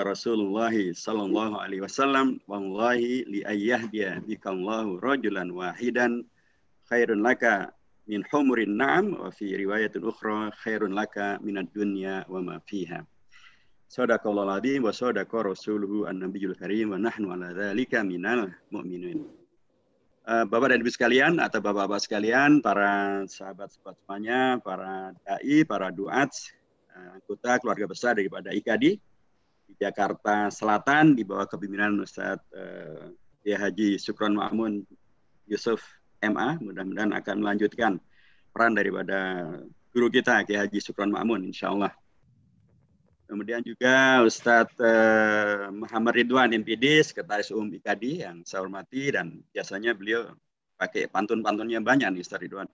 Rasulullah sallallahu alaihi wasallam, wallahi li ayyahdiya bikallahu rajulan wahidan khairun laka min humurin na'am wa fi riwayatin ukhra khairun laka minad dunya wa ma fiha. Sadaqallahul adzim wa sadaqa rasuluhu an-nabiyul karim wa nahnu ala dzalika minal mu'minin. Bapak dan Ibu sekalian atau Bapak-bapak sekalian, para sahabat-sahabat semuanya, para dai, para duat, anggota keluarga besar daripada IKADI di Jakarta Selatan di bawah kepemimpinan Ustadz Kiai Haji Syukron Ma'mun Yusuf MA, mudah-mudahan akan melanjutkan peran daripada guru kita Kiai Haji Syukron Ma'mun insyaallah. Kemudian juga Ustadz Muhammad Ridwan MPD, Sekretaris Umum IKADI yang saya hormati, dan biasanya beliau pakai pantun-pantunnya banyak nih Ustadz Ridwan.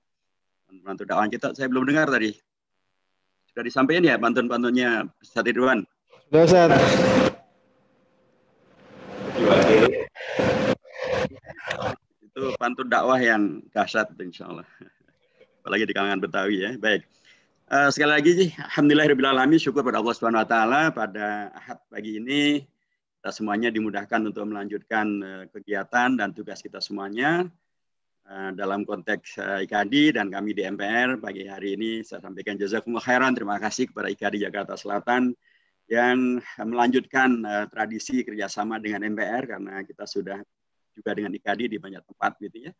Pantun dakwah kita saya belum dengar tadi. Sudah disampaikan ya pantun-pantunnya Ustadz Ridwan? Sudah Ustadz. Itu pantun dakwah yang dahsyat insya Allah. Apalagi di kalangan Betawi ya. Baik. Sekali lagi sih, alhamdulillahirobbilalamin, syukur pada Allah Subhanahu Wa Taala pada Ahad pagi ini kita semuanya dimudahkan untuk melanjutkan kegiatan dan tugas kita semuanya dalam konteks IKADI dan kami di MPR. Pagi hari ini saya sampaikan jazakumullah khairan, terima kasih kepada IKADI Jakarta Selatan yang melanjutkan tradisi kerjasama dengan MPR, karena kita sudah juga dengan IKADI di banyak tempat gitu ya,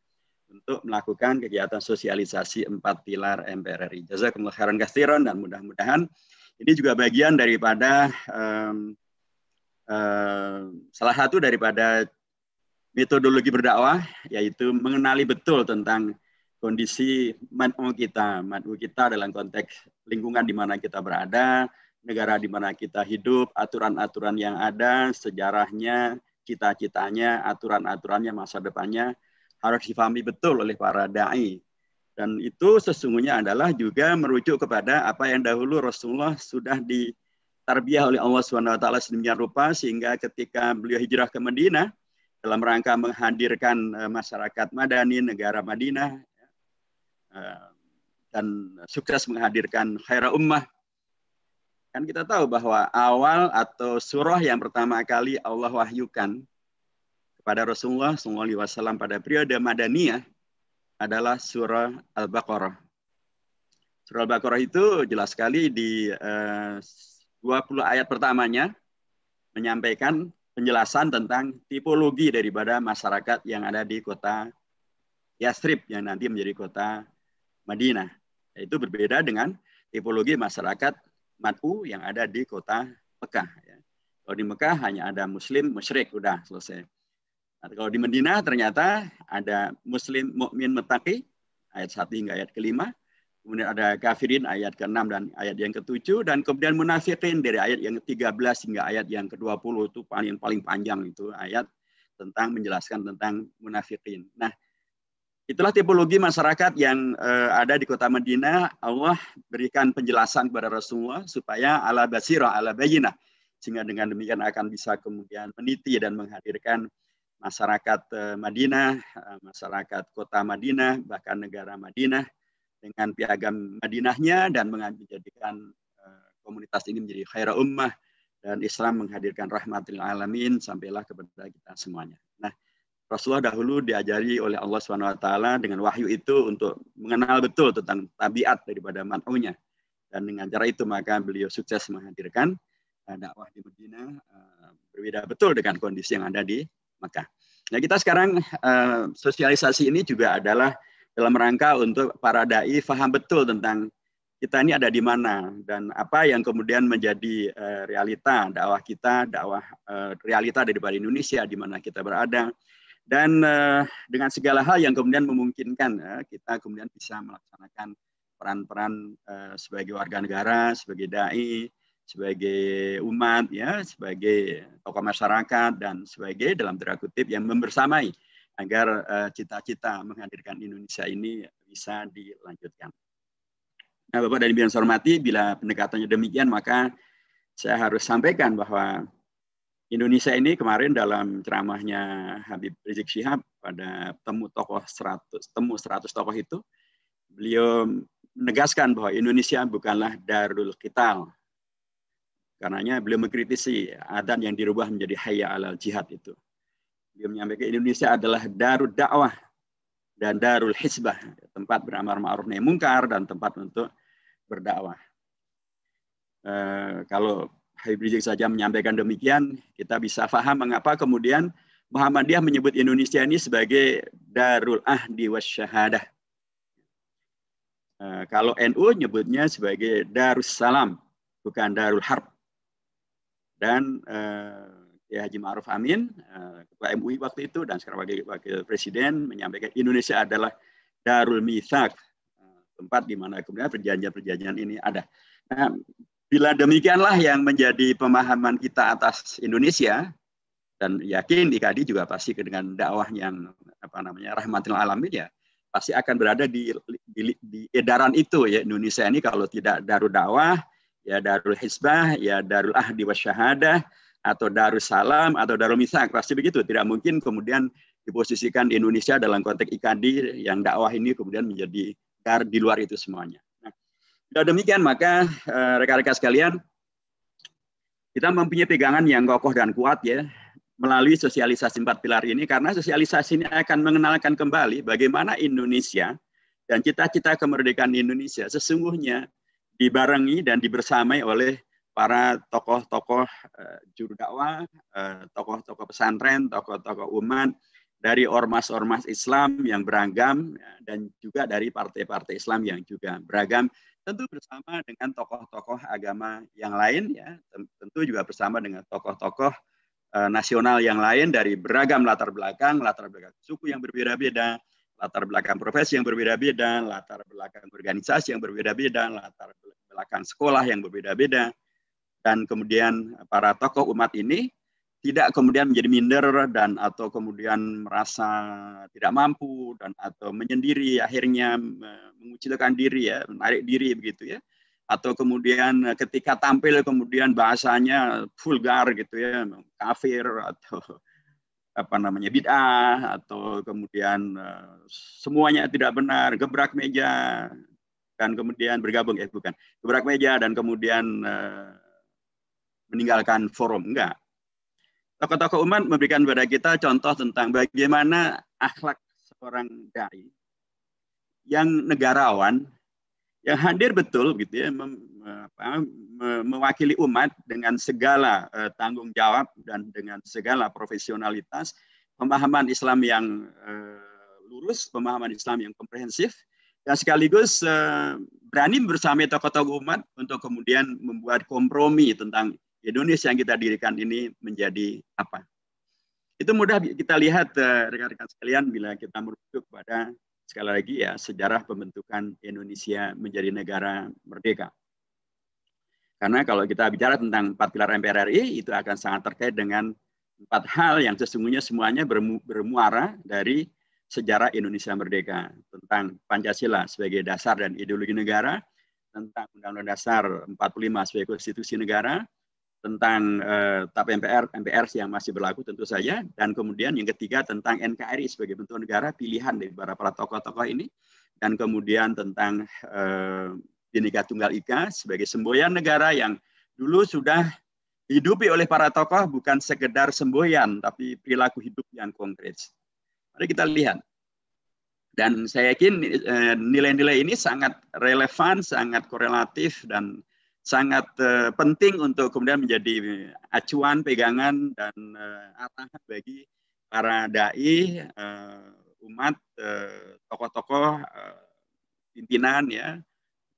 untuk melakukan kegiatan sosialisasi 4 pilar MPR RI. Jazakumullah khairan katsiran, dan mudah-mudahan ini juga bagian daripada salah satu daripada metodologi berdakwah, yaitu mengenali betul tentang kondisi mad'u kita dalam konteks lingkungan di mana kita berada, negara di mana kita hidup, aturan-aturan yang ada, sejarahnya, cita-citanya, aturan-aturannya, masa depannya, harus difahami betul oleh para da'i. Dan itu sesungguhnya adalah juga merujuk kepada apa yang dahulu Rasulullah sudah ditarbiyah oleh Allah SWT sedemikian rupa, sehingga ketika beliau hijrah ke Madinah dalam rangka menghadirkan masyarakat Madani, negara Madinah, dan sukses menghadirkan khairah ummah. Kan kita tahu bahwa awal atau surah yang pertama kali Allah wahyukan kepada Rasulullah SAW pada periode Madaniyah adalah surah Al-Baqarah. Surah Al-Baqarah itu jelas sekali di 20 ayat pertamanya menyampaikan penjelasan tentang tipologi daripada masyarakat yang ada di kota Yathrib yang nanti menjadi kota Madinah. Itu berbeda dengan tipologi masyarakat Mad'u yang ada di kota Mekah. Kalau di Mekah hanya ada Muslim, musyrik, udah selesai. Nah, kalau di Madinah ternyata ada Muslim, mukmin, muttaqi, ayat 1 hingga ayat ke-5. Kemudian ada kafirin ayat ke-6 dan ayat yang ke-7. Dan kemudian munafiqin dari ayat yang ke-13 hingga ayat yang ke-20. Itu paling panjang itu ayat tentang menjelaskan tentang munafiqin. Nah, itulah tipologi masyarakat yang ada di kota Madinah. Allah berikan penjelasan kepada Rasulullah supaya ala basirah, ala bayinah. Sehingga dengan demikian akan bisa kemudian meniti dan menghadirkan masyarakat Madinah, masyarakat kota Madinah, bahkan negara Madinah dengan piagam Madinahnya, dan menjadikan komunitas ini menjadi khairah ummah, dan Islam menghadirkan rahmatil alamin sampailah kepada kita semuanya. Nah, Rasulullah dahulu diajari oleh Allah SWT dengan wahyu itu untuk mengenal betul tentang tabiat daripada mad'unya. Dan dengan cara itu maka beliau sukses menghadirkan dakwah di Madinah berbeda betul dengan kondisi yang ada di Mekah. Nah, kita sekarang sosialisasi ini juga adalah dalam rangka untuk para dai faham betul tentang kita ini ada di mana dan apa yang kemudian menjadi realita dakwah kita, dakwah realita daripada Indonesia di mana kita berada. Dan dengan segala hal yang kemudian memungkinkan kita kemudian bisa melaksanakan peran-peran sebagai warga negara, sebagai dai, sebagai umat, ya, sebagai tokoh masyarakat, dan sebagai dalam tanda kutip yang membersamai agar cita-cita menghadirkan Indonesia ini bisa dilanjutkan. Nah, Bapak dan Ibu yang saya hormati, bila pendekatannya demikian, maka saya harus sampaikan bahwa Indonesia ini kemarin dalam ceramahnya Habib Rizik Syihab pada temu 100 tokoh itu, beliau menegaskan bahwa Indonesia bukanlah darul qital. Karenanya beliau mengkritisi adzan yang dirubah menjadi hayya 'alal jihad itu. Beliau menyampaikan Indonesia adalah darud dakwah dan darul hisbah, tempat beramar ma'ruf nahi mungkar dan tempat untuk berdakwah. Kalau Habib Rizik saja menyampaikan demikian, kita bisa paham mengapa kemudian Muhammadiyah menyebut Indonesia ini sebagai darul ahdi wasyahadah. Kalau NU nyebutnya sebagai darussalam, bukan darul harb. Dan Kiai Haji Ma'ruf Amin, Ketua MUI waktu itu dan sekarang Wakil Presiden menyampaikan Indonesia adalah darul mitsaq, tempat di mana kemudian perjanjian-perjanjian ini ada. Nah, bila demikianlah yang menjadi pemahaman kita atas Indonesia, dan yakin IKADI juga pasti dengan dakwah yang rahmatil alamin ya, pasti akan berada di edaran itu ya. Indonesia ini kalau tidak darul dakwah, ya darul hisbah, ya darul ahdi wasyahadah, atau darussalam, atau darul mitsaq, pasti begitu. Tidak mungkin kemudian diposisikan di Indonesia dalam konteks IKADI yang dakwah ini kemudian menjadi di luar itu semuanya. Nah, bila demikian maka rekan-rekan sekalian, kita mempunyai pegangan yang kokoh dan kuat ya melalui sosialisasi 4 pilar ini, karena sosialisasi ini akan mengenalkan kembali bagaimana Indonesia dan cita-cita kemerdekaan Indonesia sesungguhnya dibarengi dan dibersamai oleh para tokoh-tokoh juru dakwah, tokoh-tokoh pesantren, tokoh-tokoh umat, dari ormas-ormas Islam yang beragam, dan juga dari partai-partai Islam yang juga beragam, tentu bersama dengan tokoh-tokoh agama yang lain, ya, tentu juga bersama dengan tokoh-tokoh nasional yang lain dari beragam latar belakang suku yang berbeda-beda, latar belakang profesi yang berbeda-beda, latar belakang organisasi yang berbeda-beda, latar belakang sekolah yang berbeda-beda. Dan kemudian para tokoh umat ini tidak kemudian menjadi minder dan atau kemudian merasa tidak mampu dan atau menyendiri, akhirnya mengucilkan diri ya, menarik diri begitu ya, atau kemudian ketika tampil kemudian bahasanya vulgar gitu ya, kafir atau bid'ah, atau kemudian semuanya tidak benar, gebrak meja dan kemudian bergabung gebrak meja dan kemudian meninggalkan forum. Enggak. Tokoh-tokoh umat memberikan kepada kita contoh tentang bagaimana akhlak seorang dai yang negarawan, yang hadir betul gitu ya, mewakili umat dengan segala tanggung jawab dan dengan segala profesionalitas, pemahaman Islam yang lurus, pemahaman Islam yang komprehensif, dan sekaligus berani bersama tokoh-tokoh umat untuk kemudian membuat kompromi tentang Indonesia yang kita dirikan ini menjadi apa. Itu mudah kita lihat rekan-rekan sekalian bila kita merujuk pada sekali lagi ya sejarah pembentukan Indonesia menjadi negara merdeka. Karena kalau kita bicara tentang 4 pilar MPR RI itu akan sangat terkait dengan 4 hal yang sesungguhnya semuanya bermuara dari sejarah Indonesia merdeka, tentang Pancasila sebagai dasar dan ideologi negara, tentang Undang-Undang Dasar 45 sebagai konstitusi negara, tentang TAP MPR yang masih berlaku tentu saja, dan kemudian yang ketiga tentang NKRI sebagai bentuk negara pilihan dari para tokoh-tokoh ini, dan kemudian tentang Bhinneka Tunggal Ika sebagai semboyan negara yang dulu sudah dihidupi oleh para tokoh, bukan sekedar semboyan tapi perilaku hidup yang konkret. Mari kita lihat. Dan saya yakin nilai-nilai ini sangat relevan, sangat korelatif, dan sangat penting untuk kemudian menjadi acuan, pegangan, dan arahan bagi para dai, umat, tokoh-tokoh, pimpinan ya,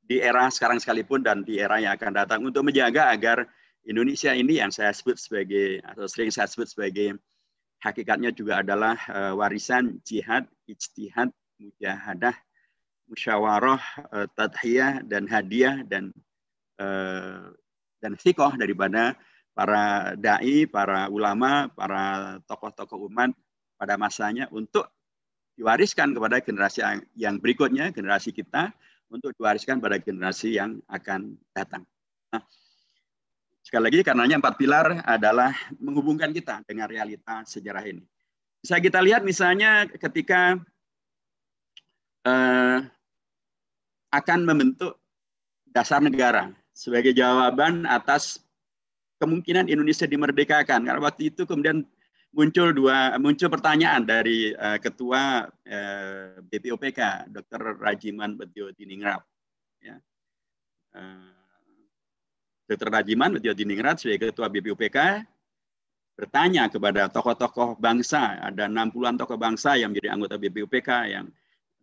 di era sekarang sekalipun dan di era yang akan datang, untuk menjaga agar Indonesia ini yang saya sebut sebagai, atau sering saya sebut sebagai, hakikatnya juga adalah warisan jihad, ijtihad, mujahadah, musyawarah, tadhiyah, dan hadiah, dan fikoh daripada para dai, para ulama, para tokoh-tokoh umat pada masanya untuk diwariskan kepada generasi yang berikutnya, generasi kita, untuk diwariskan pada generasi yang akan datang. Nah, sekali lagi karenanya 4 pilar adalah menghubungkan kita dengan realita sejarah ini. Bisa kita lihat misalnya ketika akan membentuk dasar negara sebagai jawaban atas kemungkinan Indonesia dimerdekakan. Karena waktu itu kemudian muncul pertanyaan dari Ketua BPUPK, Dr. Rajiman Bedjodiningrat. Ya. Dr. Rajiman Bedjodiningrat sebagai Ketua BPUPK bertanya kepada tokoh-tokoh bangsa, ada 60-an tokoh bangsa yang menjadi anggota BPUPK yang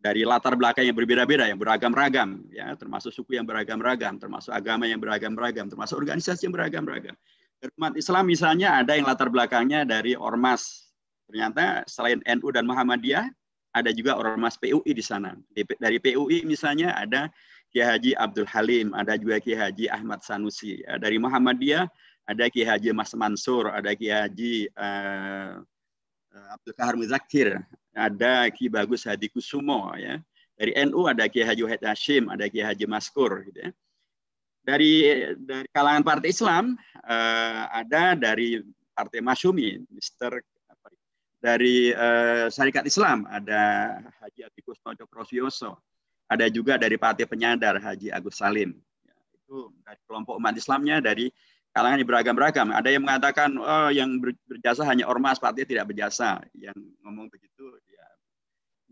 dari latar belakang yang berbeda-beda, yang beragam-ragam, ya, termasuk suku yang beragam-ragam, termasuk agama yang beragam-ragam, termasuk organisasi yang beragam-ragam. Umat Islam misalnya ada yang latar belakangnya dari Ormas. Ternyata selain NU dan Muhammadiyah, ada juga Ormas PUI di sana. Dari PUI misalnya ada Kiai Haji Abdul Halim, ada juga Kiai Haji Ahmad Sanusi. Dari Muhammadiyah ada Kiai Haji Mas Mansur, ada Kiai Haji Abdul Kahar Muzakir, ada Ki Bagus Hadi Kusumo, ya. Dari NU ada Kiai Haji Wahid Hashim, ada Kiai Haji Maskur, gitu ya. Dari kalangan partai Islam ada dari Partai Masyumi, dari Syarikat Islam ada Haji Atikus Cokrosioso, ada juga dari Partai Penyadar Haji Agus Salim. Ya, itu dari kelompok umat Islamnya dari kalangan yang beragam-ragam. Ada yang mengatakan yang berjasa hanya ormas, partai tidak berjasa. Yang ngomong begitu ya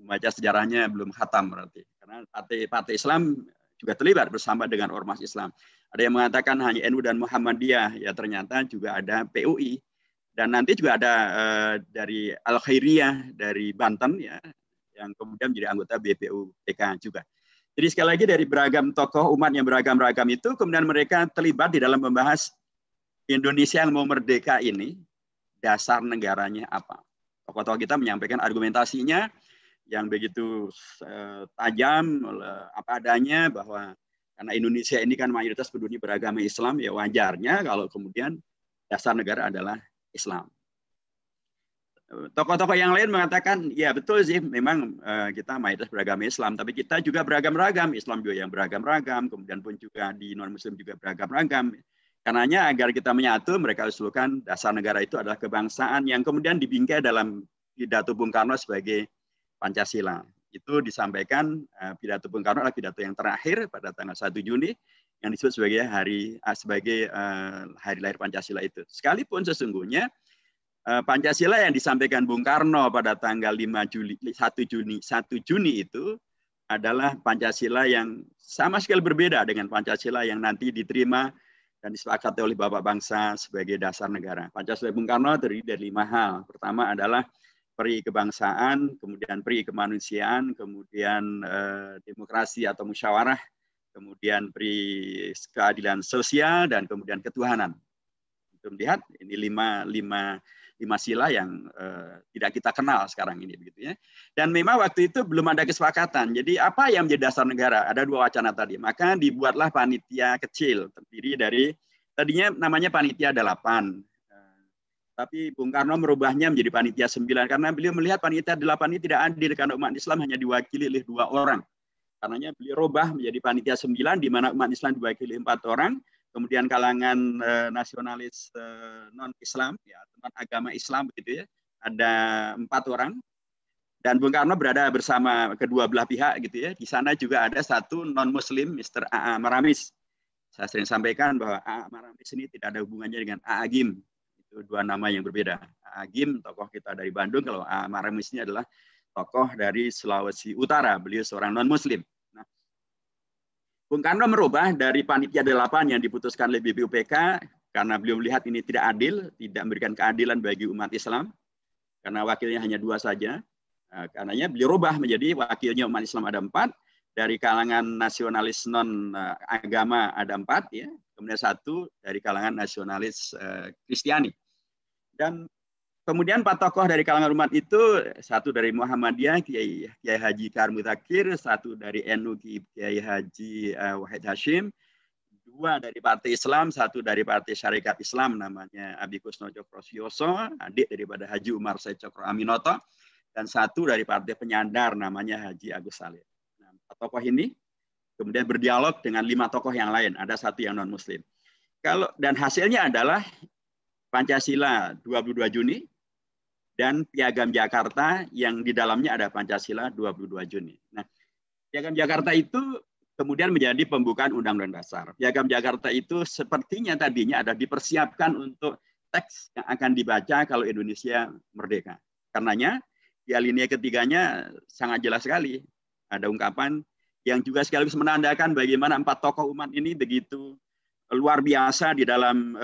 membaca sejarahnya belum khatam berarti. Karena partai Islam juga terlibat bersama dengan ormas Islam. Ada yang mengatakan hanya NU dan Muhammadiyah, ya ternyata juga ada PUI. Dan nanti juga ada dari Al-Khairiyah dari Banten, ya, yang kemudian menjadi anggota BPUPK juga. Jadi sekali lagi dari beragam tokoh umat yang beragam-ragam itu, kemudian mereka terlibat di dalam membahas Indonesia yang mau merdeka ini, dasar negaranya apa. Tokoh-tokoh kita menyampaikan argumentasinya, yang begitu tajam apa adanya bahwa karena Indonesia ini kan mayoritas penduduk beragama Islam, ya wajarnya kalau kemudian dasar negara adalah Islam. Tokoh-tokoh yang lain mengatakan ya betul sih memang kita mayoritas beragama Islam, tapi kita juga beragam-ragam, Islam juga yang beragam-ragam, kemudian pun juga di non Muslim juga beragam-ragam. Karenanya agar kita menyatu, mereka usulkan dasar negara itu adalah kebangsaan yang kemudian dibingkai dalam pidato Bung Karno sebagai Pancasila. Itu disampaikan pidato Bung Karno adalah pidato yang terakhir pada tanggal 1 Juni yang disebut sebagai hari lahir Pancasila itu. Sekalipun sesungguhnya Pancasila yang disampaikan Bung Karno pada tanggal 1 Juni itu adalah Pancasila yang sama sekali berbeda dengan Pancasila yang nanti diterima dan disepakati oleh Bapak Bangsa sebagai dasar negara. Pancasila Bung Karno terdiri dari 5 hal. Pertama adalah peri kebangsaan, kemudian peri kemanusiaan, kemudian demokrasi atau musyawarah, kemudian peri keadilan sosial, dan kemudian ketuhanan. Untuk melihat ini lima sila yang tidak kita kenal sekarang ini, begitu ya. Dan memang waktu itu belum ada kesepakatan. Jadi apa yang menjadi dasar negara? Ada 2 wacana tadi. Maka dibuatlah panitia kecil terdiri dari tadinya namanya panitia 8. Tapi Bung Karno merubahnya menjadi panitia 9 karena beliau melihat panitia 8 ini tidak adil karena umat Islam hanya diwakili oleh 2 orang. Karenanya beliau rubah menjadi panitia 9 di mana umat Islam diwakili 4 orang, kemudian kalangan nasionalis non-Islam, ya, non agama Islam begitu ya, ada 4 orang. Dan Bung Karno berada bersama kedua belah pihak gitu ya. Di sana juga ada satu non-Muslim, Mr. A.A. Maramis. Saya sering sampaikan bahwa A.A. Maramis ini tidak ada hubungannya dengan A.A. Agim. Itu 2 nama yang berbeda. Agim tokoh kita dari Bandung, kalau Maramis ini adalah tokoh dari Sulawesi Utara. Beliau seorang non-Muslim. Nah, Bung Karno merubah dari panitia 8 yang diputuskan oleh BPUPK karena beliau melihat ini tidak adil, tidak memberikan keadilan bagi umat Islam, karena wakilnya hanya 2 saja. Karenanya beliau rubah menjadi wakilnya umat Islam ada 4, dari kalangan nasionalis non agama ada 4, ya. Kemudian 1 dari kalangan nasionalis Kristiani. Dan kemudian 4 tokoh dari kalangan umat itu, 1 dari Muhammadiyah, Kiai Haji Kahar Muzakir, 1 dari NU, Kiai Haji Wahid Hashim, 2 dari Partai Islam, 1 dari Partai Syarikat Islam, namanya Abi Kusno Cokrosioso, adik daripada Haji Umar Said Cokro Aminoto, dan 1 dari Partai Penyadar, namanya Haji Agus Salim. Nah, 4 tokoh ini kemudian berdialog dengan 5 tokoh yang lain, ada 1 yang non-Muslim. Dan hasilnya adalah Pancasila 22 Juni dan Piagam Jakarta yang di dalamnya ada Pancasila 22 Juni. Nah, Piagam Jakarta itu kemudian menjadi pembukaan Undang-Undang Dasar. Piagam Jakarta itu sepertinya tadinya ada dipersiapkan untuk teks yang akan dibaca kalau Indonesia merdeka. Karenanya di alinea ketiganya sangat jelas sekali. Ada ungkapan yang juga sekaligus menandakan bagaimana 4 tokoh umat ini begitu luar biasa di dalam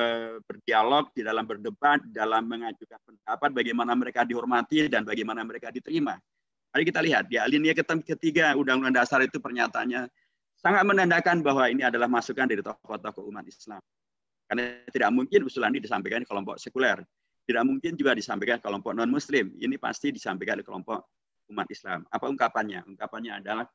berdialog, di dalam berdebat, di dalam mengajukan pendapat, bagaimana mereka dihormati dan bagaimana mereka diterima. Mari kita lihat di alinea ketiga Undang-Undang Dasar itu pernyataannya sangat menandakan bahwa ini adalah masukan dari tokoh-tokoh umat Islam. Karena tidak mungkin usulan ini disampaikan kelompok sekuler. Tidak mungkin juga disampaikan kelompok non-muslim. Ini pasti disampaikan oleh kelompok umat Islam. Apa ungkapannya? Ungkapannya adalah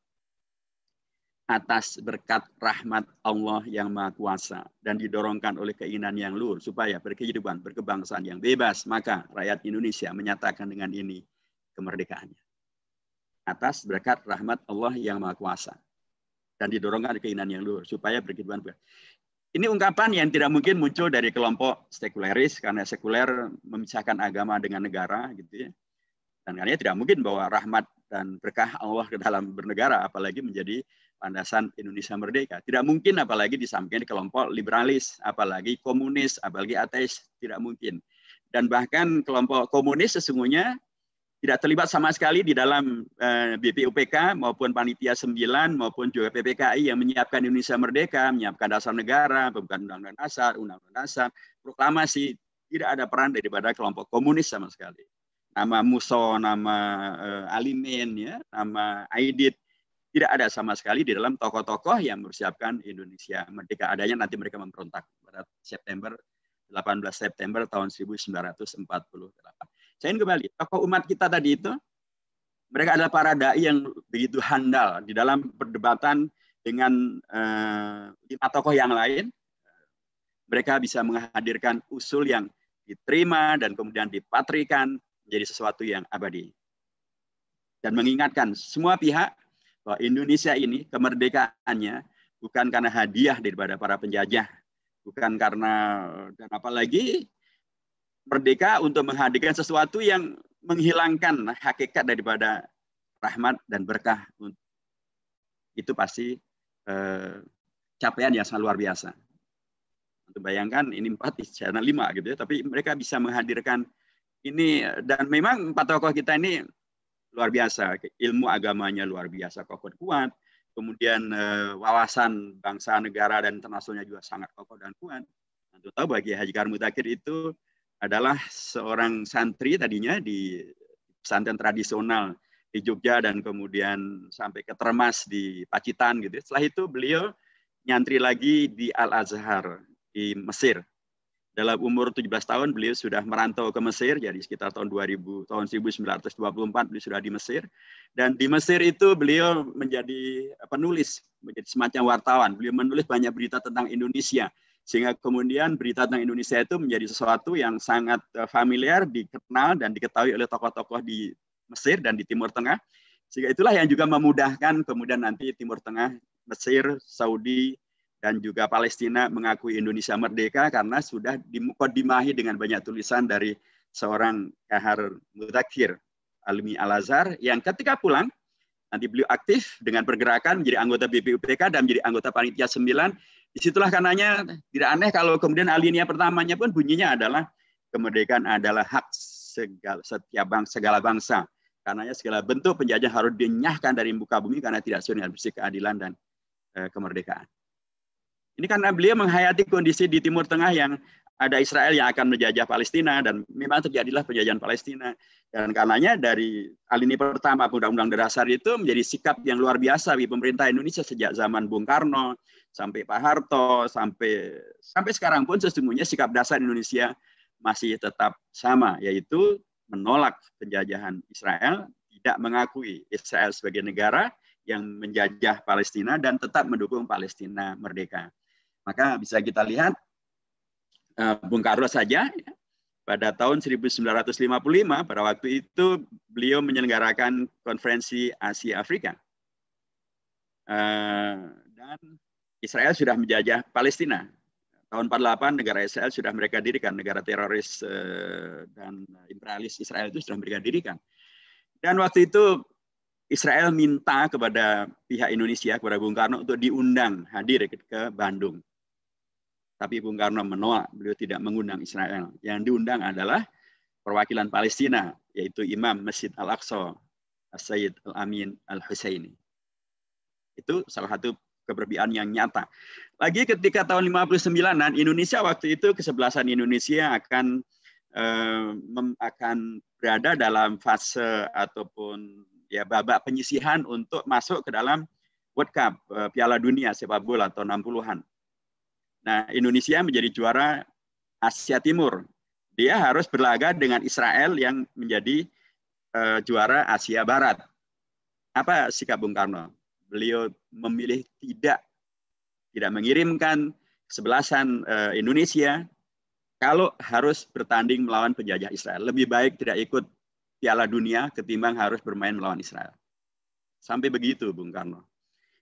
atas berkat rahmat Allah yang Maha Kuasa dan didorongkan oleh keinginan yang luhur supaya berkehidupan, berkebangsaan yang bebas, maka rakyat Indonesia menyatakan dengan ini kemerdekaannya. Atas berkat rahmat Allah yang Maha Kuasa dan didorongkan keinginan yang luhur supaya berkehidupan. Ini ungkapan yang tidak mungkin muncul dari kelompok sekuleris karena sekuler memisahkan agama dengan negara gitu ya. Dan karena tidak mungkin bahwa rahmat dan berkah Allah ke dalam bernegara apalagi menjadi landasan Indonesia merdeka. Tidak mungkin apalagi disampaikan di kelompok liberalis, apalagi komunis, apalagi ateis, tidak mungkin. Dan bahkan kelompok komunis sesungguhnya tidak terlibat sama sekali di dalam BPUPK maupun Panitia 9 maupun juga PPKI yang menyiapkan Indonesia Merdeka, menyiapkan dasar negara, pembukaan Undang-Undang Dasar, proklamasi, tidak ada peran daripada kelompok komunis sama sekali. Nama Muso, nama Alimin, ya, nama Aidit, tidak ada sama sekali di dalam tokoh-tokoh yang mempersiapkan Indonesia Merdeka. Adanya nanti mereka memberontak pada 18 September tahun 1948. Saya ingin kembali, tokoh umat kita tadi itu, mereka adalah para dai yang begitu handal di dalam perdebatan dengan 5 tokoh yang lain. Mereka bisa menghadirkan usul yang diterima dan kemudian dipatrikan menjadi sesuatu yang abadi. Dan mengingatkan semua pihak bahwa Indonesia ini kemerdekaannya bukan karena hadiah daripada para penjajah, bukan karena, dan apalagi merdeka untuk menghadirkan sesuatu yang menghilangkan hakikat daripada rahmat dan berkah. Itu pasti capaian yang sangat luar biasa. Untuk bayangkan ini 4 di sana 5 gitu ya, tapi mereka bisa menghadirkan ini, dan memang 4 tokoh kita ini luar biasa, ilmu agamanya luar biasa kokoh kuat, kemudian wawasan bangsa, negara dan internasionalnya juga sangat kokoh dan kuat. Tentu tahu bagi Haji Karim Mutakhir itu adalah seorang santri tadinya di pesantren tradisional di Jogja dan kemudian sampai ke Termas di Pacitan gitu. Setelah itu beliau nyantri lagi di Al-Azhar di Mesir. Dalam umur 17 tahun beliau sudah merantau ke Mesir, jadi sekitar tahun 1924 beliau sudah di Mesir. Dan di Mesir itu beliau menjadi penulis, menjadi semacam wartawan. Beliau menulis banyak berita tentang Indonesia. Sehingga kemudian berita tentang Indonesia itu menjadi sesuatu yang sangat familiar, dikenal dan diketahui oleh tokoh-tokoh di Mesir dan di Timur Tengah. Sehingga itulah yang juga memudahkan kemudian nanti Timur Tengah, Mesir, Saudi, dan juga Palestina mengakui Indonesia merdeka karena sudah dimukodimahi dengan banyak tulisan dari seorang Kahar Mutakhir, alumni Al-Azhar, yang ketika pulang, nanti beliau aktif dengan pergerakan menjadi anggota BPUPK dan menjadi anggota Panitia 9. Disitulah karenanya tidak aneh kalau kemudian alinea pertamanya pun bunyinya adalah kemerdekaan adalah hak segala bangsa. Karenanya segala bentuk penjajah harus dinyahkan dari muka bumi karena tidak sesuai dengan prinsip keadilan dan kemerdekaan. Ini karena beliau menghayati kondisi di Timur Tengah yang ada Israel yang akan menjajah Palestina dan memang terjadilah penjajahan Palestina. Dan karenanya dari alinea pertama Undang-Undang Dasar itu menjadi sikap yang luar biasa bagi pemerintah Indonesia sejak zaman Bung Karno sampai Pak Harto sampai sekarang pun sesungguhnya sikap dasar Indonesia masih tetap sama, yaitu menolak penjajahan Israel, tidak mengakui Israel sebagai negara yang menjajah Palestina dan tetap mendukung Palestina merdeka. Maka bisa kita lihat Bung Karno saja pada tahun 1955 pada waktu itu beliau menyelenggarakan konferensi Asia Afrika dan Israel sudah menjajah Palestina. Tahun 48 negara Israel sudah mereka dirikan, negara teroris dan imperialis Israel itu sudah mereka dirikan. Dan waktu itu Israel minta kepada pihak Indonesia, kepada Bung Karno untuk diundang hadir ke Bandung. Tapi Bung Karno menolak, beliau tidak mengundang Israel. Yang diundang adalah perwakilan Palestina, yaitu Imam Masjid Al-Aqsa, Sayyid Al-Amin Al-Husaini. Itu salah satu keberpihakan yang nyata. Lagi ketika tahun 59-an, Indonesia waktu itu kesebelasan Indonesia akan berada dalam fase ataupun ya babak penyisihan untuk masuk ke dalam World Cup, Piala Dunia sepak bola tahun 60-an. Nah, Indonesia menjadi juara Asia Timur. Dia harus berlaga dengan Israel yang menjadi juara Asia Barat. Apa sikap Bung Karno? Beliau memilih tidak mengirimkan kesebelasan Indonesia kalau harus bertanding melawan penjajah Israel. Lebih baik tidak ikut Piala Dunia ketimbang harus bermain melawan Israel. Sampai begitu Bung Karno.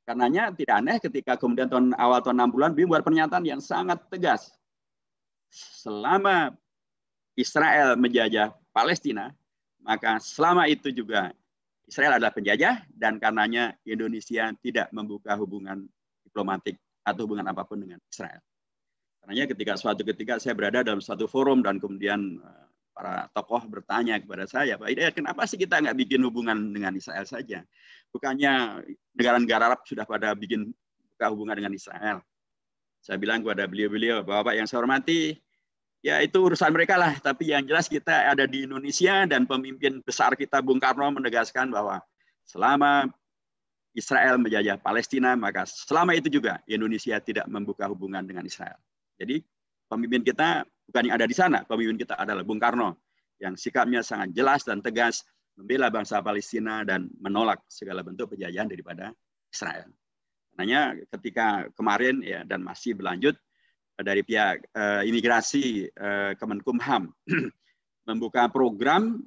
Karenanya tidak aneh ketika kemudian awal tahun 60-an beliau buat pernyataan yang sangat tegas. Selama Israel menjajah Palestina, maka selama itu juga Israel adalah penjajah dan karenanya Indonesia tidak membuka hubungan diplomatik atau hubungan apapun dengan Israel. Karenanya suatu ketika saya berada dalam suatu forum dan kemudian para tokoh bertanya kepada saya, Pak Hidayat, kenapa sih kita nggak bikin hubungan dengan Israel saja? Bukannya negara-negara Arab sudah pada bikin buka hubungan dengan Israel? Saya bilang kepada beliau-beliau, Bapak yang saya hormati, ya itu urusan mereka lah. Tapi yang jelas kita ada di Indonesia dan pemimpin besar kita Bung Karno menegaskan bahwa selama Israel menjajah Palestina, maka selama itu juga Indonesia tidak membuka hubungan dengan Israel. Jadi pemimpin kita bukan yang ada di sana, pemimpin kita adalah Bung Karno yang sikapnya sangat jelas dan tegas membela bangsa Palestina dan menolak segala bentuk penjajahan daripada Israel. Karena ketika kemarin ya dan masih berlanjut dari pihak imigrasi Kemenkumham membuka program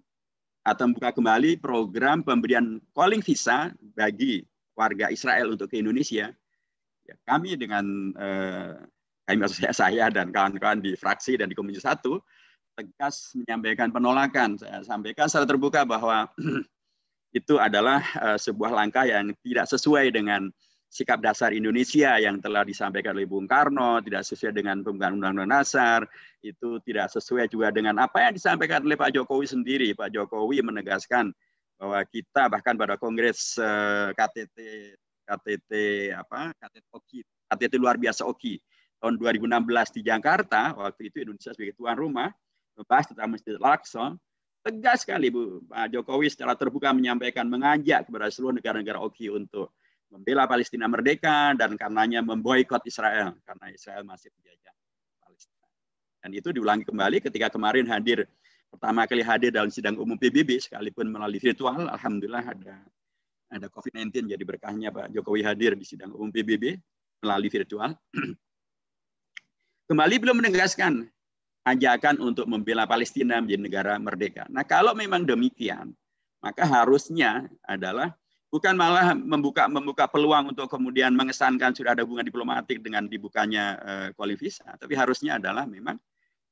atau membuka kembali program pemberian calling visa bagi warga Israel untuk ke Indonesia. Ya, kami dengan saya dan kawan-kawan di fraksi dan di Komisi 1 tegas menyampaikan penolakan. Saya sampaikan secara terbuka bahwa itu adalah sebuah langkah yang tidak sesuai dengan sikap dasar Indonesia yang telah disampaikan oleh Bung Karno, tidak sesuai dengan pembukaan Undang-Undang Dasar, itu tidak sesuai juga dengan apa yang disampaikan oleh Pak Jokowi sendiri. Pak Jokowi menegaskan bahwa kita bahkan pada Kongres KTT luar biasa OKI tahun 2016 di Jakarta, waktu itu Indonesia sebagai tuan rumah, membahas tentang Masjid Al-Aqsa, tegas sekali Pak Jokowi secara terbuka menyampaikan, mengajak kepada seluruh negara-negara OKI untuk membela Palestina merdeka dan karenanya memboikot Israel, karena Israel masih menjajah Palestina. Dan itu diulangi kembali ketika kemarin pertama kali hadir dalam sidang umum PBB, sekalipun melalui virtual, alhamdulillah ada COVID-19, jadi berkahnya Pak Jokowi hadir di sidang umum PBB melalui virtual. Kembali belum menegaskan ajakan untuk membela Palestina menjadi negara merdeka. Nah, kalau memang demikian, maka harusnya adalah bukan malah membuka peluang untuk kemudian mengesankan sudah ada hubungan diplomatik dengan dibukanya calling visa, tapi harusnya adalah memang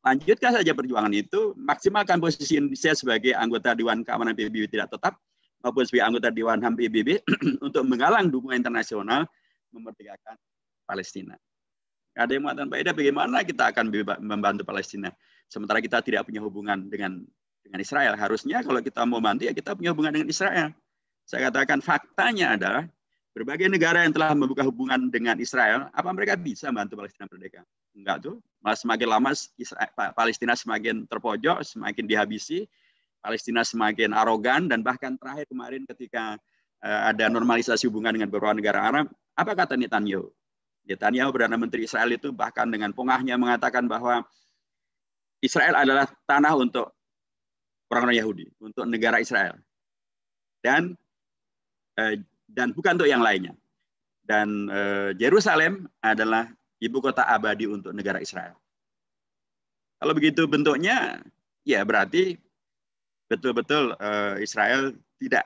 lanjutkan saja perjuangan itu, maksimalkan posisi Indonesia sebagai anggota Dewan Keamanan PBB tidak tetap maupun sebagai anggota Dewan HAM PBB untuk menggalang dukungan internasional memerdekakan Palestina. Ada yang mengatakan, Pak Ida, bagaimana kita akan membantu Palestina? Sementara kita tidak punya hubungan dengan Israel. Harusnya kalau kita mau bantu, ya kita punya hubungan dengan Israel. Saya katakan faktanya adalah berbagai negara yang telah membuka hubungan dengan Israel, apa mereka bisa membantu Palestina merdeka? Enggak tuh. Malah semakin lama Palestina semakin terpojok, semakin dihabisi, Palestina semakin arogan, dan bahkan terakhir kemarin ketika ada normalisasi hubungan dengan beberapa negara Arab, apa kata Netanyahu? Netanyahu, Perdana Menteri Israel itu bahkan dengan pongahnya mengatakan bahwa Israel adalah tanah untuk orang-orang Yahudi, untuk negara Israel. Dan bukan untuk yang lainnya. Dan Yerusalem adalah ibu kota abadi untuk negara Israel. Kalau begitu bentuknya, ya berarti betul-betul Israel tidak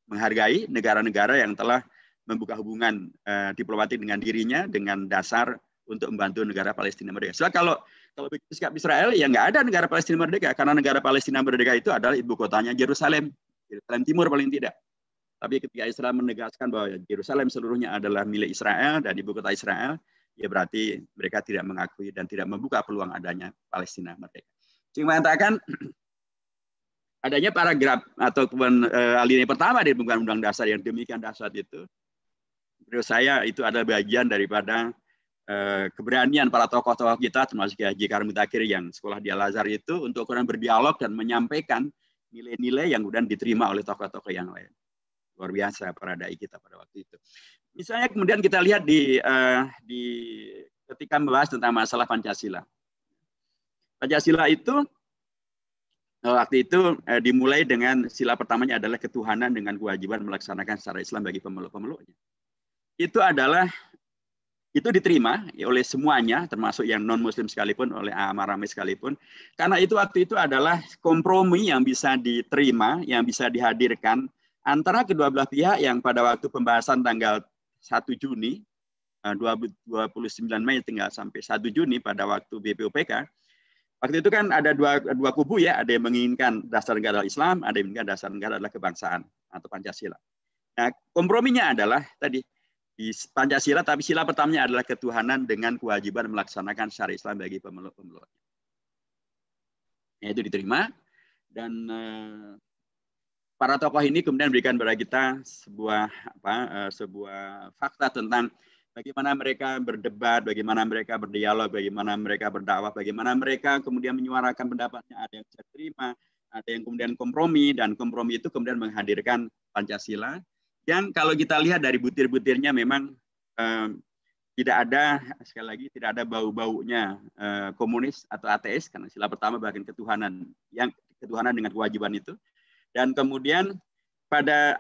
menghargai negara-negara yang telah membuka hubungan diplomatik dengan dirinya dengan dasar untuk membantu negara Palestina merdeka. So, kalau begitu sikap Israel, ya nggak ada negara Palestina merdeka, karena negara Palestina merdeka itu adalah ibu kotanya Yerusalem Timur paling tidak. Tapi ketika Israel menegaskan bahwa Yerusalem seluruhnya adalah milik Israel dan ibu kota Israel, ya berarti mereka tidak mengakui dan tidak membuka peluang adanya Palestina merdeka. Sehingga mengatakan adanya paragraf ataupun alinea pertama dari pembukaan Undang Dasar yang demikian dahsyat itu, menurut saya itu adalah bagian daripada keberanian para tokoh-tokoh kita, termasuk Haji Karim Mutakhir yang sekolah di Al-Azhar itu, untuk kemudian berdialog dan menyampaikan nilai-nilai yang kemudian diterima oleh tokoh-tokoh yang lain. Luar biasa para dai kita pada waktu itu. Misalnya kemudian kita lihat di ketika membahas tentang masalah Pancasila. Pancasila itu waktu itu dimulai dengan sila pertamanya adalah ketuhanan dengan kewajiban melaksanakan secara Islam bagi pemeluk-pemeluknya. Itu diterima oleh semuanya, termasuk yang non-Muslim sekalipun, oleh Amar Ramai sekalipun. Karena itu waktu itu adalah kompromi yang bisa diterima, yang bisa dihadirkan antara kedua belah pihak yang pada waktu pembahasan tanggal 1 Juni, 29 Mei tinggal sampai 1 Juni pada waktu BPUPK. Waktu itu kan ada dua kubu ya, ada yang menginginkan dasar negara Islam, ada yang menginginkan dasar negara adalah kebangsaan atau Pancasila. Nah, komprominya adalah tadi di Pancasila, tapi sila pertamanya adalah ketuhanan dengan kewajiban melaksanakan syariat Islam bagi pemeluk-pemeluknya. Ya, itu diterima dan para tokoh ini kemudian memberikan kepada kita sebuah fakta tentang bagaimana mereka berdebat, bagaimana mereka berdialog, bagaimana mereka berdakwah, bagaimana mereka kemudian menyuarakan pendapatnya, ada yang bisa terima, ada yang kemudian kompromi, dan kompromi itu kemudian menghadirkan Pancasila. Yang kalau kita lihat dari butir-butirnya memang tidak ada, sekali lagi, tidak ada bau-baunya komunis atau ateis, karena sila pertama bagian ketuhanan dengan kewajiban itu. Dan kemudian pada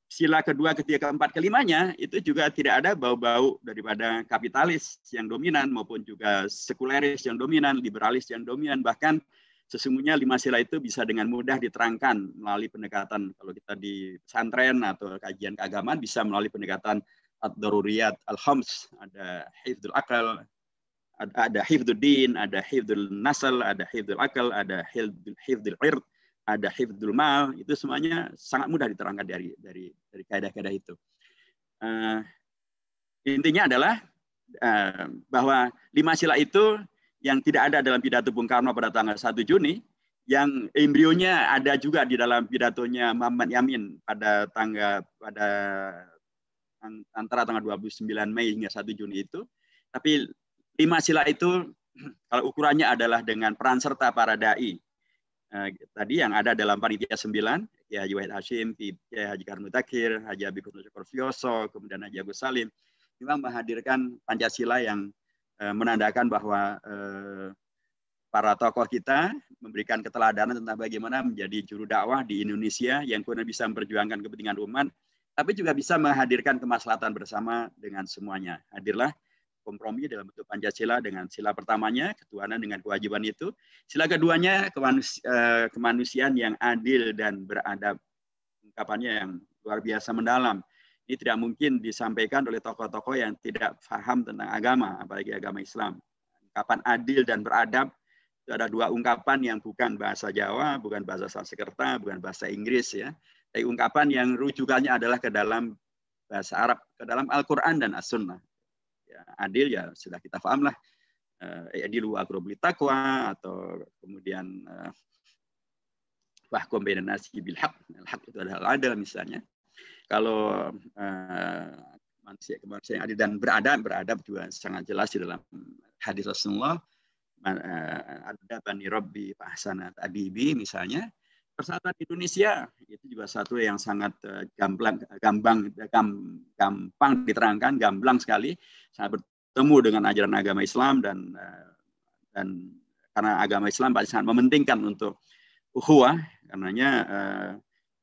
sila kedua, ketiga, keempat, kelimanya itu juga tidak ada bau-bau daripada kapitalis yang dominan maupun juga sekuleris yang dominan, liberalis yang dominan. Bahkan sesungguhnya 5 sila itu bisa dengan mudah diterangkan melalui pendekatan, kalau kita di pesantren atau kajian keagamaan bisa melalui pendekatan ad-daruriyat al-khams, ada hifdzul akal, ada hifdzul din, ada hifdzul nasl, ada hifdzul akal, ada hifdzul ird, ada hifdzul mal, itu semuanya sangat mudah diterangkan dari kaidah-kaidah itu. Intinya adalah bahwa 5 sila itu yang tidak ada dalam pidato Bung Karno pada tanggal 1 Juni, yang embrionya ada juga di dalam pidatonya Muhammad Yamin pada antara tanggal 29 Mei hingga 1 Juni itu. Tapi 5 sila itu kalau ukurannya adalah dengan peran serta para dai. Tadi yang ada dalam panitia 9, ya Haji Wahid Hashim, ya Haji Karim Mutakhir, Haji Habib Kurfioso, kemudian Haji Agus Salim, memang menghadirkan Pancasila yang menandakan bahwa para tokoh kita memberikan keteladanan tentang bagaimana menjadi juru dakwah di Indonesia yang kemudian bisa memperjuangkan kepentingan umat, tapi juga bisa menghadirkan kemaslahatan bersama dengan semuanya. Hadirlah kompromi dalam bentuk Pancasila dengan sila pertamanya, ketuhanan dengan kewajiban itu. Sila keduanya, kemanusiaan yang adil dan beradab. Ungkapannya yang luar biasa mendalam. Ini tidak mungkin disampaikan oleh tokoh-tokoh yang tidak paham tentang agama, apalagi agama Islam. Ungkapan adil dan beradab, itu ada 2 ungkapan yang bukan bahasa Jawa, bukan bahasa Sanskerta, bukan bahasa Inggris, ya. Tapi ungkapan yang rujukannya adalah ke dalam bahasa Arab, ke dalam Al-Quran dan As-Sunnah. Ya, adil ya sudah kita paham lah, adilu aqrabu littaqwa, atau kemudian wahkum bainan nasi bil haq. Al-haq itu adalah adil misalnya. Kalau manusia yang adil dan beradab juga sangat jelas di dalam hadis Rasulullah, ada bani rabbi fahsana ta'dibi misalnya. Persatuan Indonesia itu juga satu yang sangat gampang diterangkan, gamblang sekali, sangat bertemu dengan ajaran agama Islam dan karena agama Islam pasti sangat mementingkan untuk ukhuwah, karenanya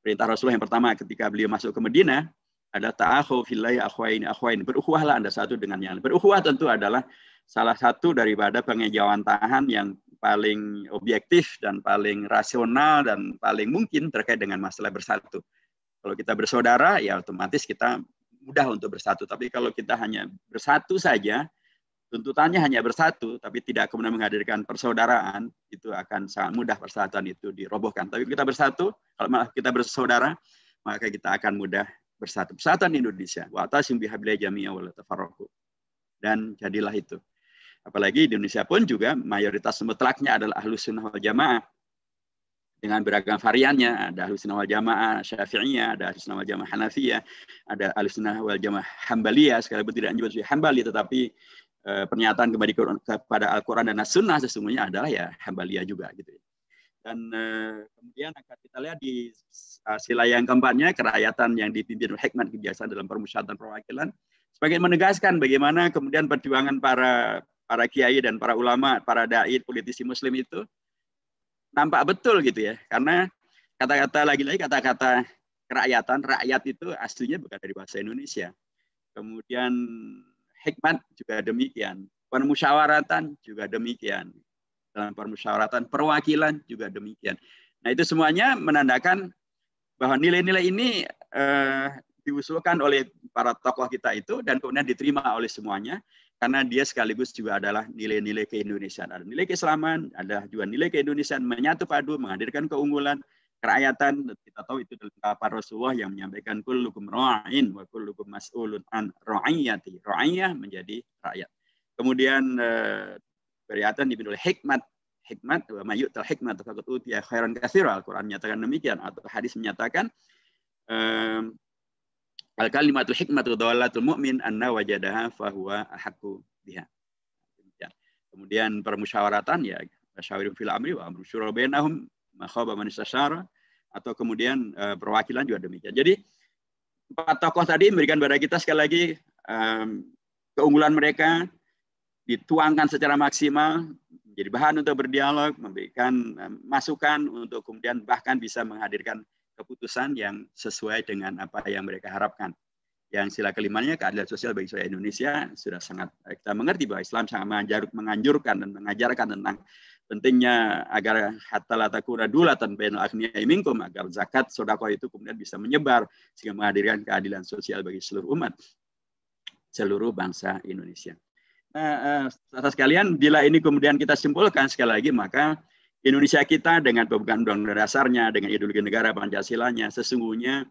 perintah Rasulullah yang pertama ketika beliau masuk ke Madinah adalah ta'akhu fillahi akhwain, berukhuwahlah Anda satu dengan yang lain. Berukhuwah tentu adalah salah satu daripada pengejawantahan yang paling objektif dan paling rasional dan paling mungkin terkait dengan masalah bersatu. Kalau kita bersaudara, ya otomatis kita mudah untuk bersatu. Tapi kalau kita hanya bersatu saja, tuntutannya hanya bersatu, tapi tidak kemudian menghadirkan persaudaraan, itu akan sangat mudah persatuan itu dirobohkan. Tapi kita bersatu, kalau malah kita bersaudara, maka kita akan mudah bersatu. Persatuan Indonesia. Wa'tasim bihablillah jami'a wa la tafarraqu. Dan jadilah itu. Apalagi di Indonesia pun juga mayoritas mutlaknya adalah Ahlus Sunnah wal Jamaah. Dengan beragam variannya, ada Ahlus Sunnah wal Jamaah Syafi'iyah, ada Ahlus Sunnah wal Jamaah Hanafiyah, ada Ahlus Sunnah wal Jamaah Hambaliyah, sekalipun tidak menyebut Hambali, tetapi pernyataan kembali kepada Al-Quran dan As-Sunnah sesungguhnya adalah ya Hambaliyah juga gitu. Dan kemudian akan kita lihat di sila yang keempatnya, kerakyatan yang dipimpin oleh hikmat kebiasaan dalam permusyawaratan perwakilan, sebagai menegaskan bagaimana kemudian perjuangan para kiai dan para ulama, para dai, politisi muslim itu nampak betul gitu ya, karena kata-kata lagi-lagi kata-kata kerakyatan, rakyat itu aslinya bukan dari bahasa Indonesia. Kemudian hikmat juga demikian, permusyawaratan juga demikian, dalam permusyawaratan perwakilan juga demikian. Nah itu semuanya menandakan bahwa nilai-nilai ini diusulkan oleh para tokoh kita itu dan kemudian diterima oleh semuanya. Karena dia sekaligus juga adalah nilai-nilai keindonesiaan. Ada nilai keislaman, ada juga nilai keindonesiaan, menyatu padu, menghadirkan keunggulan, kerakyatan. Kita tahu itu dalam kata Rasulullah yang menyampaikan kullukum ra'in wa kullukum mas'ulun an ra'iyati. Ra'iyah menjadi rakyat. Kemudian kerakyatan dipimpin oleh hikmat. Hikmat, wa mayyu'tal hikmat faqad utiya khairan katsira. Al-Qur'an menyatakan demikian, atau hadis menyatakan al-kalimatul hikmatu dhalatul mu'min anna wajadaha fahuwa ahaqqu biha. Kemudian permusyawaratan ya syawirun fil amri wa amru syura bainahum ma khaba man istasyara, atau kemudian perwakilan juga demikian. Jadi empat tokoh tadi memberikan kepada kita sekali lagi keunggulan mereka dituangkan secara maksimal, menjadi bahan untuk berdialog, memberikan masukan untuk kemudian bahkan bisa menghadirkan keputusan yang sesuai dengan apa yang mereka harapkan. Yang sila kelimanya, keadilan sosial bagi seluruh Indonesia, sudah sangat kita mengerti bahwa Islam sangat menganjurkan dan mengajarkan tentang pentingnya agar hatta la takuna dulatan bainal aghniyai minkum, agar zakat sedekah itu kemudian bisa menyebar sehingga menghadirkan keadilan sosial bagi seluruh umat, seluruh bangsa Indonesia. Nah, saudara sekalian, bila ini kemudian kita simpulkan sekali lagi, maka Indonesia kita dengan pembukaan undang-undang dasarnya, dengan ideologi negara Pancasilanya, sesungguhnya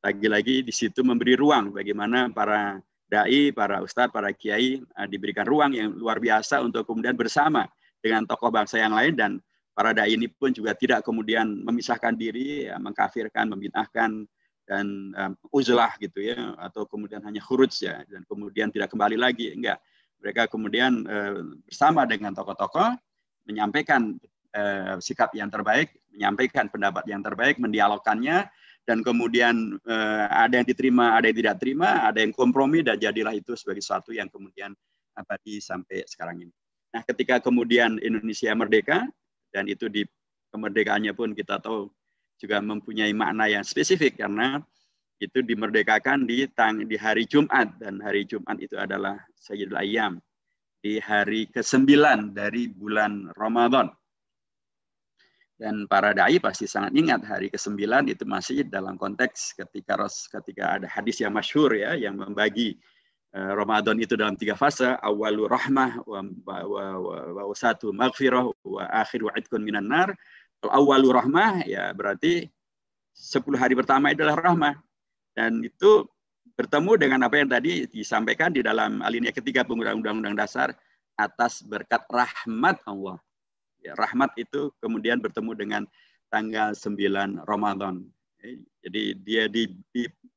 lagi-lagi di situ memberi ruang bagaimana para dai, para ustadz, para kiai diberikan ruang yang luar biasa untuk kemudian bersama dengan tokoh bangsa yang lain, dan para dai ini pun juga tidak kemudian memisahkan diri, ya, mengkafirkan, membid'ahkan, dan uzlah gitu ya, atau kemudian hanya khuruj ya, dan kemudian tidak kembali lagi, enggak. Mereka kemudian bersama dengan tokoh-tokoh menyampaikan sikap yang terbaik, menyampaikan pendapat yang terbaik, mendialogkannya, dan kemudian ada yang diterima, ada yang tidak terima, ada yang kompromi, dan jadilah itu sebagai sesuatu yang kemudian abadi sampai sekarang ini. Nah, ketika kemudian Indonesia merdeka, dan itu di kemerdekaannya pun kita tahu juga mempunyai makna yang spesifik, karena itu dimerdekakan di hari Jumat, dan hari Jumat itu adalah Sayyidul Ayyam, di hari ke-9 dari bulan Ramadan. Dan para dai pasti sangat ingat hari ke-9 itu masih dalam konteks ketika ada hadis yang masyhur ya, yang membagi Ramadan itu dalam 3 fase, awwalu rahmah wa wasatu maghfirah wa akhiru idkun minan nar. Awwalu rahmah ya berarti 10 hari pertama adalah rahmah, dan itu bertemu dengan apa yang tadi disampaikan di dalam alinea ketiga penggunaan Undang-Undang Dasar, atas berkat rahmat Allah. Ya, rahmat itu kemudian bertemu dengan tanggal 9 Ramadan. Jadi dia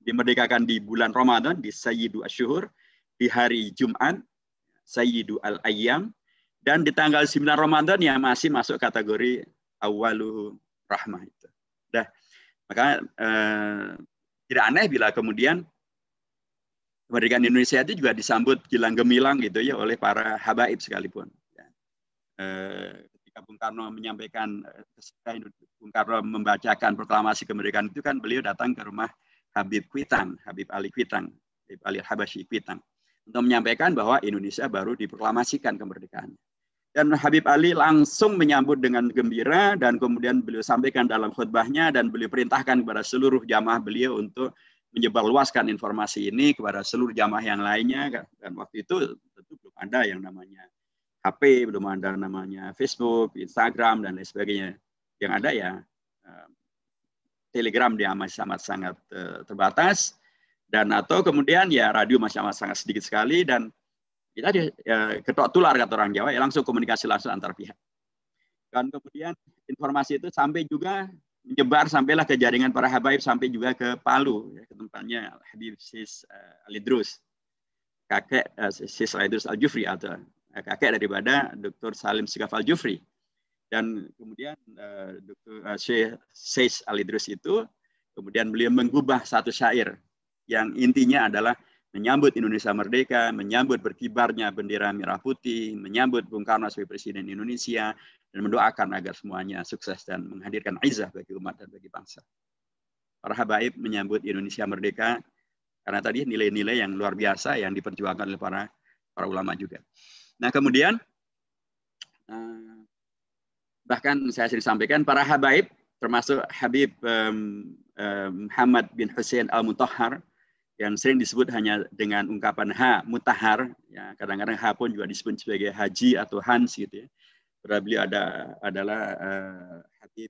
dimerdekakan di bulan Ramadan, di Sayyidu Asyhur, di hari Jumat, Sayyidu Al-Ayyam, dan di tanggal 9 Ramadan yang masih masuk kategori awalu rahmah itu. Dah, maka tidak aneh bila kemudian kemerdekaan Indonesia itu juga disambut gilang gemilang gitu ya oleh para habaib sekalipun. Bung Karno menyampaikan, Bung Karno membacakan proklamasi kemerdekaan itu kan beliau datang ke rumah Habib Kuitang, Habib Ali Kuitang, Habib Ali Habashi Kuitang, untuk menyampaikan bahwa Indonesia baru diproklamasikan kemerdekaan. Dan Habib Ali langsung menyambut dengan gembira, dan kemudian beliau sampaikan dalam khutbahnya, dan beliau perintahkan kepada seluruh jamaah beliau untuk menyebarluaskan informasi ini kepada seluruh jamaah yang lainnya. Dan waktu itu tentu belum ada yang namanya HP, belum ada namanya Facebook, Instagram, dan lain sebagainya. Yang ada ya Telegram, dia masih sangat terbatas. Dan atau kemudian ya radio masih sangat sedikit sekali, dan kita ketok tular kata orang Jawa, ya langsung komunikasi langsung antar pihak. Dan kemudian informasi itu sampai juga menyebar sampailah ke jaringan para habaib, sampai juga ke Palu, ya, ke tempatnya Habib Sis Alidrus, kakek Sis Alidrus Al-Jufri, atau kakek daripada Dr. Salim Segaf Al-Jufri. Dan kemudian Dr. Sis Alidrus itu kemudian beliau menggubah satu syair yang intinya adalah menyambut Indonesia merdeka, menyambut berkibarnya bendera merah putih, menyambut Bung Karno sebagai Presiden Indonesia, dan mendoakan agar semuanya sukses dan menghadirkan izah bagi umat dan bagi bangsa. Para habaib menyambut Indonesia merdeka karena tadi nilai-nilai yang luar biasa yang diperjuangkan oleh para ulama juga. Nah kemudian bahkan saya sering sampaikan para habaib termasuk Habib Muhammad bin Hussein Al-Mutahhar yang sering disebut hanya dengan ungkapan H, Mutahhar, ya, kadang-kadang H pun juga disebut sebagai Haji atau Hans gitu ya. Beliau adalah Habib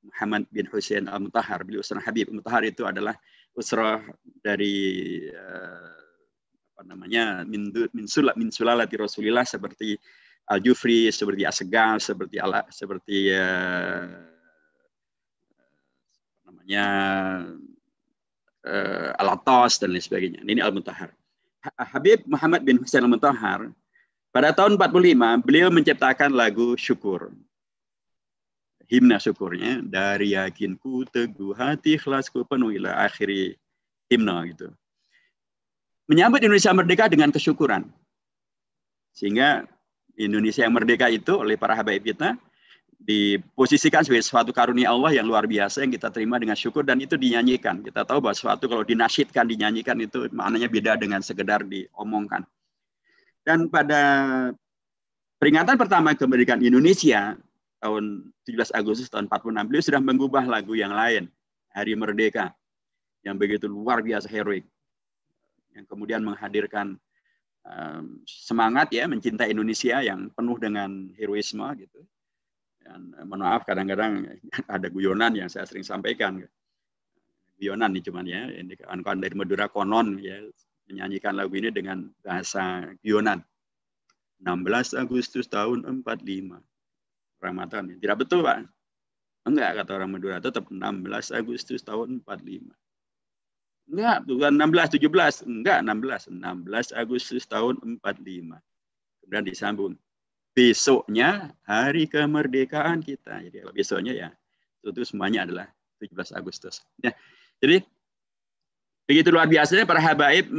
Muhammad bin Hussein Al-Mutahhar. Beliau usrah Habib. Mutahhar itu adalah usrah dari min sulalati Rasulillah, seperti Al-Jufri, seperti As-Segaf, seperti Al-Attas dan lain sebagainya. Ini Al-Mutahhar. Habib Muhammad bin Hussein Al-Mutahhar pada tahun 45 beliau menciptakan lagu syukur. Himna syukurnya, dari yakinku teguh hati ikhlasku penuh ila akhiri himna gitu. Menyambut Indonesia merdeka dengan kesyukuran. Sehingga Indonesia yang merdeka itu oleh para habaib kita diposisikan sebagai suatu karunia Allah yang luar biasa yang kita terima dengan syukur, dan itu dinyanyikan. Kita tahu bahwa suatu kalau dinasyidkan, dinyanyikan itu maknanya beda dengan sekedar diomongkan. Dan pada peringatan pertama kemerdekaan Indonesia tahun 17 Agustus tahun 46, beliau sudah mengubah lagu yang lain, Hari Merdeka, yang begitu luar biasa heroik, yang kemudian menghadirkan semangat ya mencintai Indonesia yang penuh dengan heroisme gitu. Dan maaf kadang-kadang ada guyonan yang saya sering sampaikan. Guyonan nih cuman ya, ini kawan-kawan dari Madura konon ya menyanyikan lagu ini dengan bahasa guyonan. 16 Agustus tahun 45. Ramadan. Tidak betul, Pak. Enggak, kata orang Madura, tetap 16 Agustus tahun 45. Enggak, bukan 16, 17. Enggak, 16 Agustus tahun 45. Kemudian disambung. Besoknya hari kemerdekaan kita. Jadi kalau besoknya ya itu semuanya adalah 17 Agustus. Ya, jadi begitu luar biasanya para habaib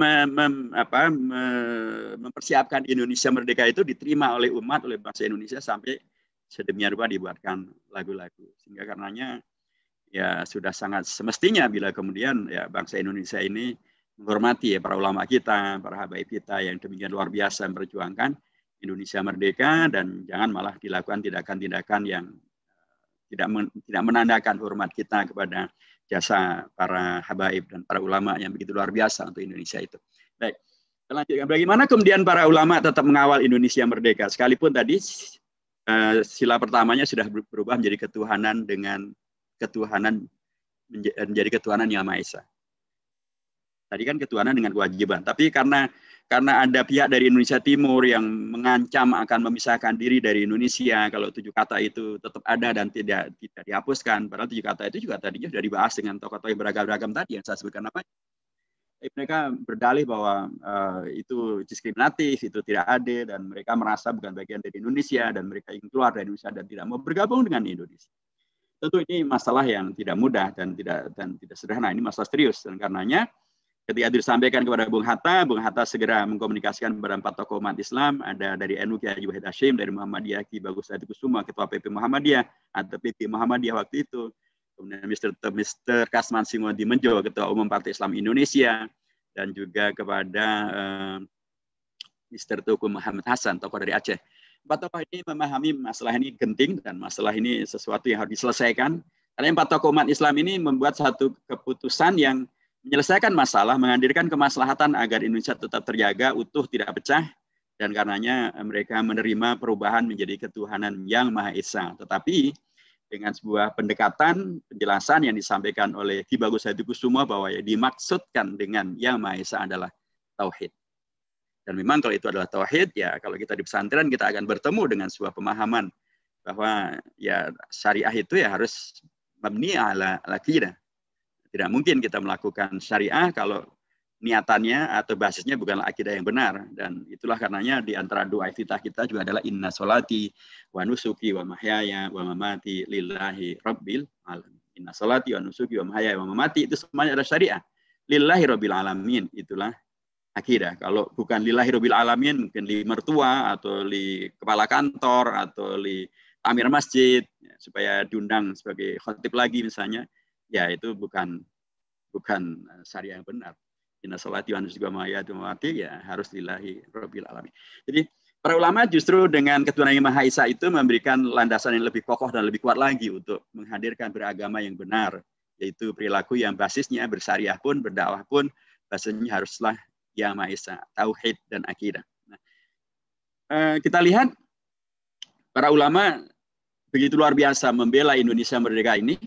mempersiapkan Indonesia merdeka itu diterima oleh umat, oleh bangsa Indonesia sampai sedemikian rupa dibuatkan lagu-lagu. Sehingga karenanya ya sudah sangat semestinya bila kemudian ya bangsa Indonesia ini menghormati ya para ulama kita, para habaib kita yang demikian luar biasa memperjuangkan Indonesia merdeka, dan jangan malah dilakukan tindakan-tindakan yang tidak menandakan hormat kita kepada jasa para habaib dan para ulama yang begitu luar biasa untuk Indonesia itu. Baik, kita lanjutkan. Bagaimana kemudian para ulama tetap mengawal Indonesia merdeka, sekalipun tadi sila pertamanya sudah berubah menjadi ketuhanan dengan ketuhanan menjadi ketuhanan yang Maha Esa. Tadi kan ketuhanan dengan kewajiban, tapi karena ada pihak dari Indonesia Timur yang mengancam akan memisahkan diri dari Indonesia kalau 7 kata itu tetap ada dan tidak dihapuskan. Padahal 7 kata itu juga tadinya sudah dibahas dengan tokoh-tokoh yang beragam-ragam tadi yang saya sebutkan apa. Mereka berdalih bahwa itu diskriminatif, itu tidak adil, dan mereka merasa bukan bagian dari Indonesia dan mereka ingin keluar dari Indonesia dan tidak mau bergabung dengan Indonesia. Tentu ini masalah yang tidak mudah dan tidak sederhana. Ini masalah serius, dan karenanya ketika disampaikan kepada Bung Hatta segera mengkomunikasikan kepada 4 tokoh umat Islam, ada dari NU Kiai Haji Wahid Hasyim, dari Muhammadiyah Ki Bagus Hadi Kusuma, Ketua PP Muhammadiyah atau PP Muhammadiyah waktu itu, kemudian Mr. Kasman Singodi Menjo, Ketua Umum Partai Islam Indonesia, dan juga kepada Mr. Tuku Muhammad Hasan, tokoh dari Aceh. 4 tokoh ini memahami masalah ini genting dan masalah ini sesuatu yang harus diselesaikan. Karena 4 tokoh umat Islam ini membuat satu keputusan yang menyelesaikan masalah, menghadirkan kemaslahatan agar Indonesia tetap terjaga, utuh, tidak pecah, dan karenanya mereka menerima perubahan menjadi ketuhanan yang Maha Esa. Tetapi dengan sebuah pendekatan, penjelasan yang disampaikan oleh Ki Bagus Hadikusumo bahwa yang dimaksudkan dengan Yang Maha Esa adalah tauhid. Dan memang kalau itu adalah tauhid, ya kalau kita di pesantren kita akan bertemu dengan sebuah pemahaman bahwa ya syariah itu ya harus mabni ala aqidah. Tidak mungkin kita melakukan syariah kalau niatannya atau basisnya bukanlah akidah yang benar. Dan itulah karenanya di antara doa iftitah kita juga adalah inna sholati wa nusuki wa mahyaya wa mamati lillahi rabbil alamin. Inna sholati wa nusuki wa mahyaya wa mamati itu semuanya adalah syariah. Lillahi rabbil alamin, itulah akidah. Kalau bukan lillahi rabbil alamin, mungkin li mertua atau li kepala kantor atau li amir masjid ya, supaya diundang sebagai khotib lagi misalnya, ya itu bukan syariah yang benar. Inna sholati wa nusuki wa mahyaya wa mamati ya harus lillahi rabbil alamin. Jadi para ulama justru dengan ketuhanan Yang Maha Esa itu memberikan landasan yang lebih kokoh dan lebih kuat lagi untuk menghadirkan beragama yang benar, yaitu perilaku yang basisnya bersyariah pun, berdakwah pun, basisnya haruslah Yang Maha Esa, tauhid dan akidah. Nah, kita lihat para ulama begitu luar biasa membela Indonesia merdeka ini,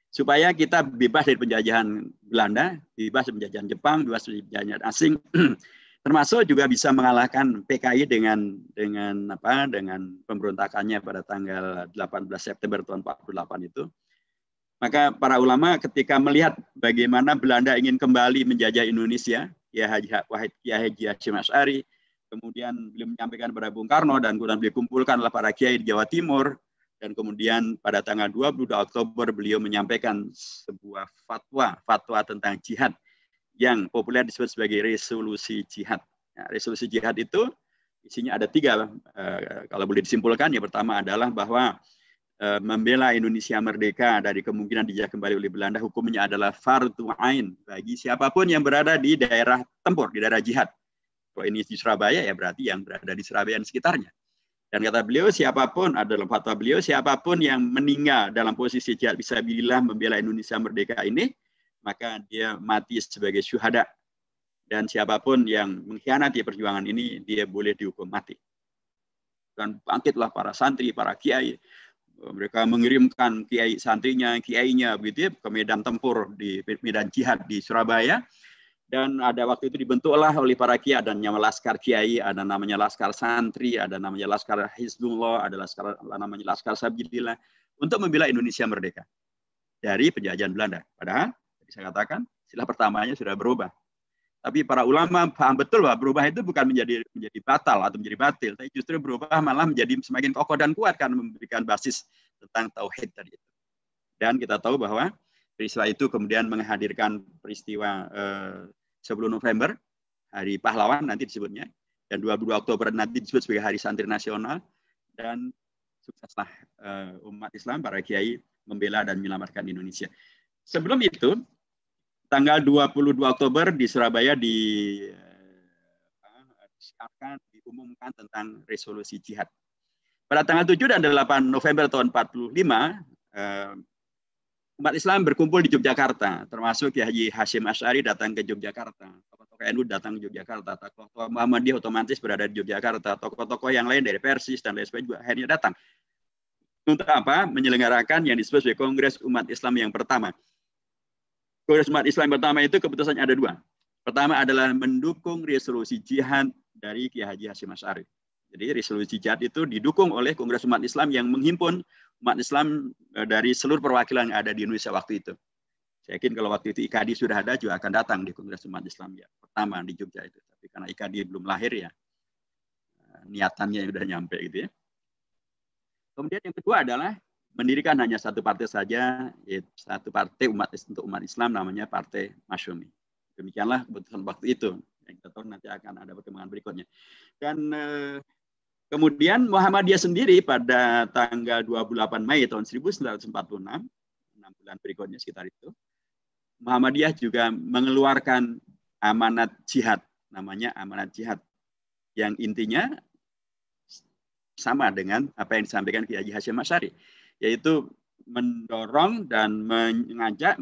supaya kita bebas dari penjajahan Belanda, bebas dari penjajahan Jepang, bebas dari penjajahan asing, termasuk juga bisa mengalahkan PKI dengan pemberontakannya pada tanggal 18 September tahun 48 itu. Maka para ulama ketika melihat bagaimana Belanda ingin kembali menjajah Indonesia, Kiai Haji Hasyim Asy'ari, kemudian beliau menyampaikan kepada Bung Karno dan kemudian beliau kumpulkanlah para kiai di Jawa Timur. Dan kemudian pada tanggal 22 Oktober beliau menyampaikan sebuah fatwa tentang jihad yang populer disebut sebagai resolusi jihad. Nah, resolusi jihad itu isinya ada 3, kalau boleh disimpulkan. Yang pertama adalah bahwa membela Indonesia merdeka dari kemungkinan dijajah kembali oleh Belanda, hukumnya adalah fardhu ain bagi siapapun yang berada di daerah tempur, di daerah jihad. Kalau ini di Surabaya ya berarti yang berada di Surabaya dan sekitarnya. Dan kata beliau, siapapun, adalah fatwa beliau, siapapun yang meninggal dalam posisi jihad fisabilillah membela Indonesia merdeka ini, maka dia mati sebagai syuhada. Dan siapapun yang mengkhianati perjuangan ini, dia boleh dihukum mati. Dan bangkitlah para santri, para kiai. Mereka mengirimkan kiai santrinya, kiainya begitu ya, ke medan tempur di medan jihad di Surabaya. Dan ada waktu itu dibentuklah oleh para kiai, ada namanya laskar kiai, ada namanya laskar santri, ada namanya laskar Hizbullah, ada namanya laskar Sabilillah untuk membela Indonesia merdeka dari penjajahan Belanda. Padahal saya katakan istilah pertamanya sudah berubah. Tapi para ulama paham betul bahwa berubah itu bukan menjadi batal atau menjadi batil, tapi justru berubah malah menjadi semakin kokoh dan kuat karena memberikan basis tentang tauhid tadi itu. Dan kita tahu bahwa peristiwa itu kemudian menghadirkan peristiwa 10 November, Hari Pahlawan nanti disebutnya, dan 22 Oktober nanti disebut sebagai Hari Santri Nasional, dan sukseslah umat Islam, para kiai membela dan menyelamatkan Indonesia. Sebelum itu, tanggal 22 Oktober di Surabaya diumumkan tentang resolusi jihad. Pada tanggal 7 dan 8 November tahun 45, umat Islam berkumpul di Yogyakarta, termasuk Kiai Haji Hasyim Asy'ari datang ke Yogyakarta, tokoh-tokoh NU datang ke Yogyakarta, tokoh Muhammadiyah otomatis berada di Yogyakarta, tokoh-tokoh yang lain dari Persis dan lain sebagainya juga akhirnya datang. Untuk apa? Menyelenggarakan yang disebut sebagai Kongres Umat Islam yang pertama. Kongres Umat Islam yang pertama itu keputusannya ada 2. Pertama adalah mendukung resolusi jihad dari Kiai Haji Hasyim Asy'ari. Jadi resolusi jihad itu didukung oleh Kongres Umat Islam yang menghimpun umat Islam dari seluruh perwakilan yang ada di Indonesia waktu itu. Saya yakin kalau waktu itu IKADI sudah ada juga akan datang di Kongres Umat Islam ya pertama di Jogja itu. Tapi karena IKADI belum lahir ya niatannya sudah nyampe gitu ya. Kemudian yang kedua adalah mendirikan hanya satu partai saja, yaitu satu partai untuk umat Islam namanya Partai Masyumi. Demikianlah keputusan waktu itu. Yang kita tahu nanti akan ada perkembangan berikutnya. Dan kemudian Muhammadiyah sendiri pada tanggal 28 Mei tahun 1946, 6 bulan berikutnya sekitar itu, Muhammadiyah juga mengeluarkan amanat jihad, namanya amanat jihad, yang intinya sama dengan apa yang disampaikan Kiai Haji Hasyim Asy'ari, yaitu mendorong dan mengajak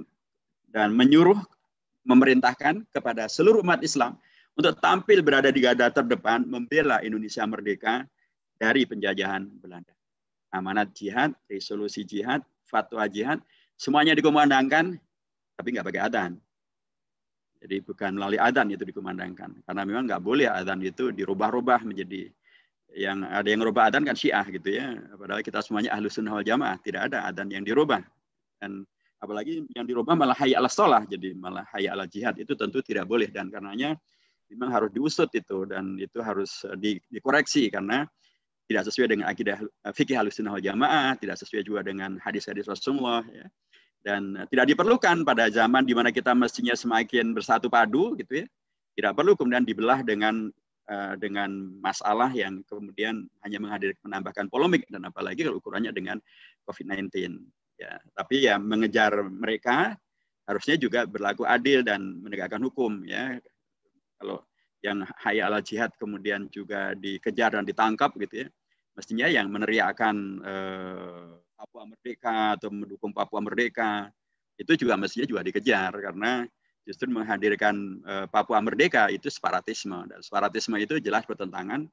dan menyuruh, memerintahkan kepada seluruh umat Islam untuk tampil berada di garda terdepan membela Indonesia merdeka dari penjajahan Belanda. amanat jihad, resolusi jihad, fatwa jihad, semuanya dikumandangkan, tapi nggak pakai adzan. Jadi bukan melalui adzan itu dikumandangkan, karena memang nggak boleh adzan itu dirubah-rubah menjadi yang ada yang rubah adzan kan Syiah gitu ya. Padahal kita semuanya Ahlus Sunnah wal Jamaah, tidak ada adzan yang dirubah. Dan apalagi yang dirubah malah hayya 'alas shalah, jadi malah hayya 'alal jihad, itu tentu tidak boleh, dan karenanya memang harus diusut itu, dan itu harus dikoreksi karena tidak sesuai dengan akidah fikih Ahlus Sunnah wal Jamaah, tidak sesuai juga dengan hadis-hadis Rasulullah ya. Dan tidak diperlukan pada zaman di mana kita mestinya semakin bersatu padu gitu ya. Tidak perlu kemudian dibelah dengan masalah yang kemudian hanya menambahkan polemik, dan apalagi kalau ukurannya dengan COVID-19 ya. Tapi ya mengejar mereka harusnya juga berlaku adil dan menegakkan hukum ya. Kalau yang hayya 'alal jihad kemudian juga dikejar dan ditangkap gitu ya, mestinya yang meneriakan Papua Merdeka atau mendukung Papua Merdeka itu juga mestinya juga dikejar, karena justru menghadirkan Papua Merdeka itu separatisme, dan separatisme itu jelas bertentangan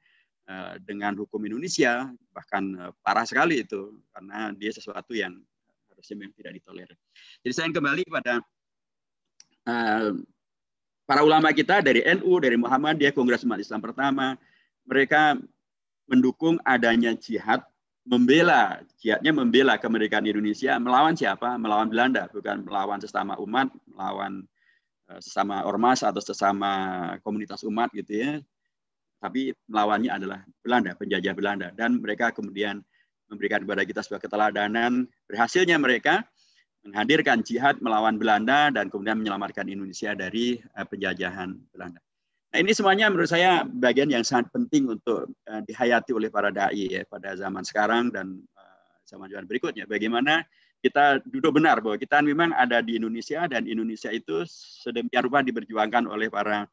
dengan hukum Indonesia, bahkan parah sekali itu, karena dia sesuatu yang harusnya memang tidak ditolerir. Jadi saya kembali pada para ulama kita dari NU, dari Muhammadiyah, Kongres Umat Islam Pertama, mereka mendukung adanya jihad, jihadnya membela kemerdekaan Indonesia. Melawan siapa? Melawan Belanda, bukan melawan sesama umat, melawan sesama ormas atau sesama komunitas umat gitu ya. Tapi melawannya adalah Belanda, penjajah Belanda. Dan mereka kemudian memberikan kepada kita sebuah keteladanan. Berhasilnya mereka menghadirkan jihad melawan Belanda dan kemudian menyelamatkan Indonesia dari penjajahan Belanda. Nah, ini semuanya menurut saya bagian yang sangat penting untuk dihayati oleh para dai ya, pada zaman sekarang dan zaman-zaman berikutnya. Bagaimana kita duduk benar bahwa kita memang ada di Indonesia, dan Indonesia itu sedemikian rupa diperjuangkan oleh para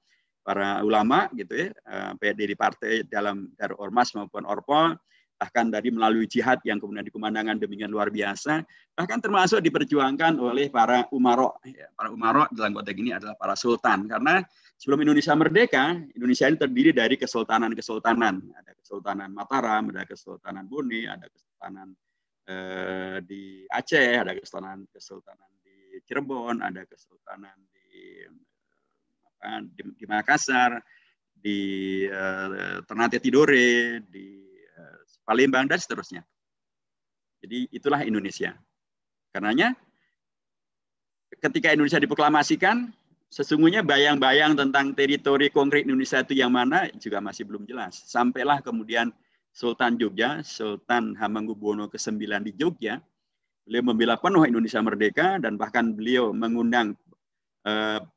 ulama gitu ya, baik dari partai dari ormas maupun orpol, bahkan dari melalui jihad yang kemudian dikumandangkan demikian luar biasa, bahkan termasuk diperjuangkan oleh para umaro. Para umaro dalam konteks ini adalah para sultan, karena sebelum Indonesia merdeka, Indonesia ini terdiri dari kesultanan-kesultanan. Ada Kesultanan Mataram, ada Kesultanan Bone, ada Kesultanan di Aceh, ada Kesultanan di Cirebon, ada Kesultanan di Makassar, di Ternate Tidore, di Palembang, dan seterusnya. Jadi itulah Indonesia. Karenanya ketika Indonesia diproklamasikan, sesungguhnya bayang-bayang tentang teritori konkret Indonesia itu yang mana juga masih belum jelas. Sampailah kemudian Sultan Jogja, Sultan Hamengkubuwono ke-9 di Jogja, beliau membela penuh Indonesia merdeka, dan bahkan beliau mengundang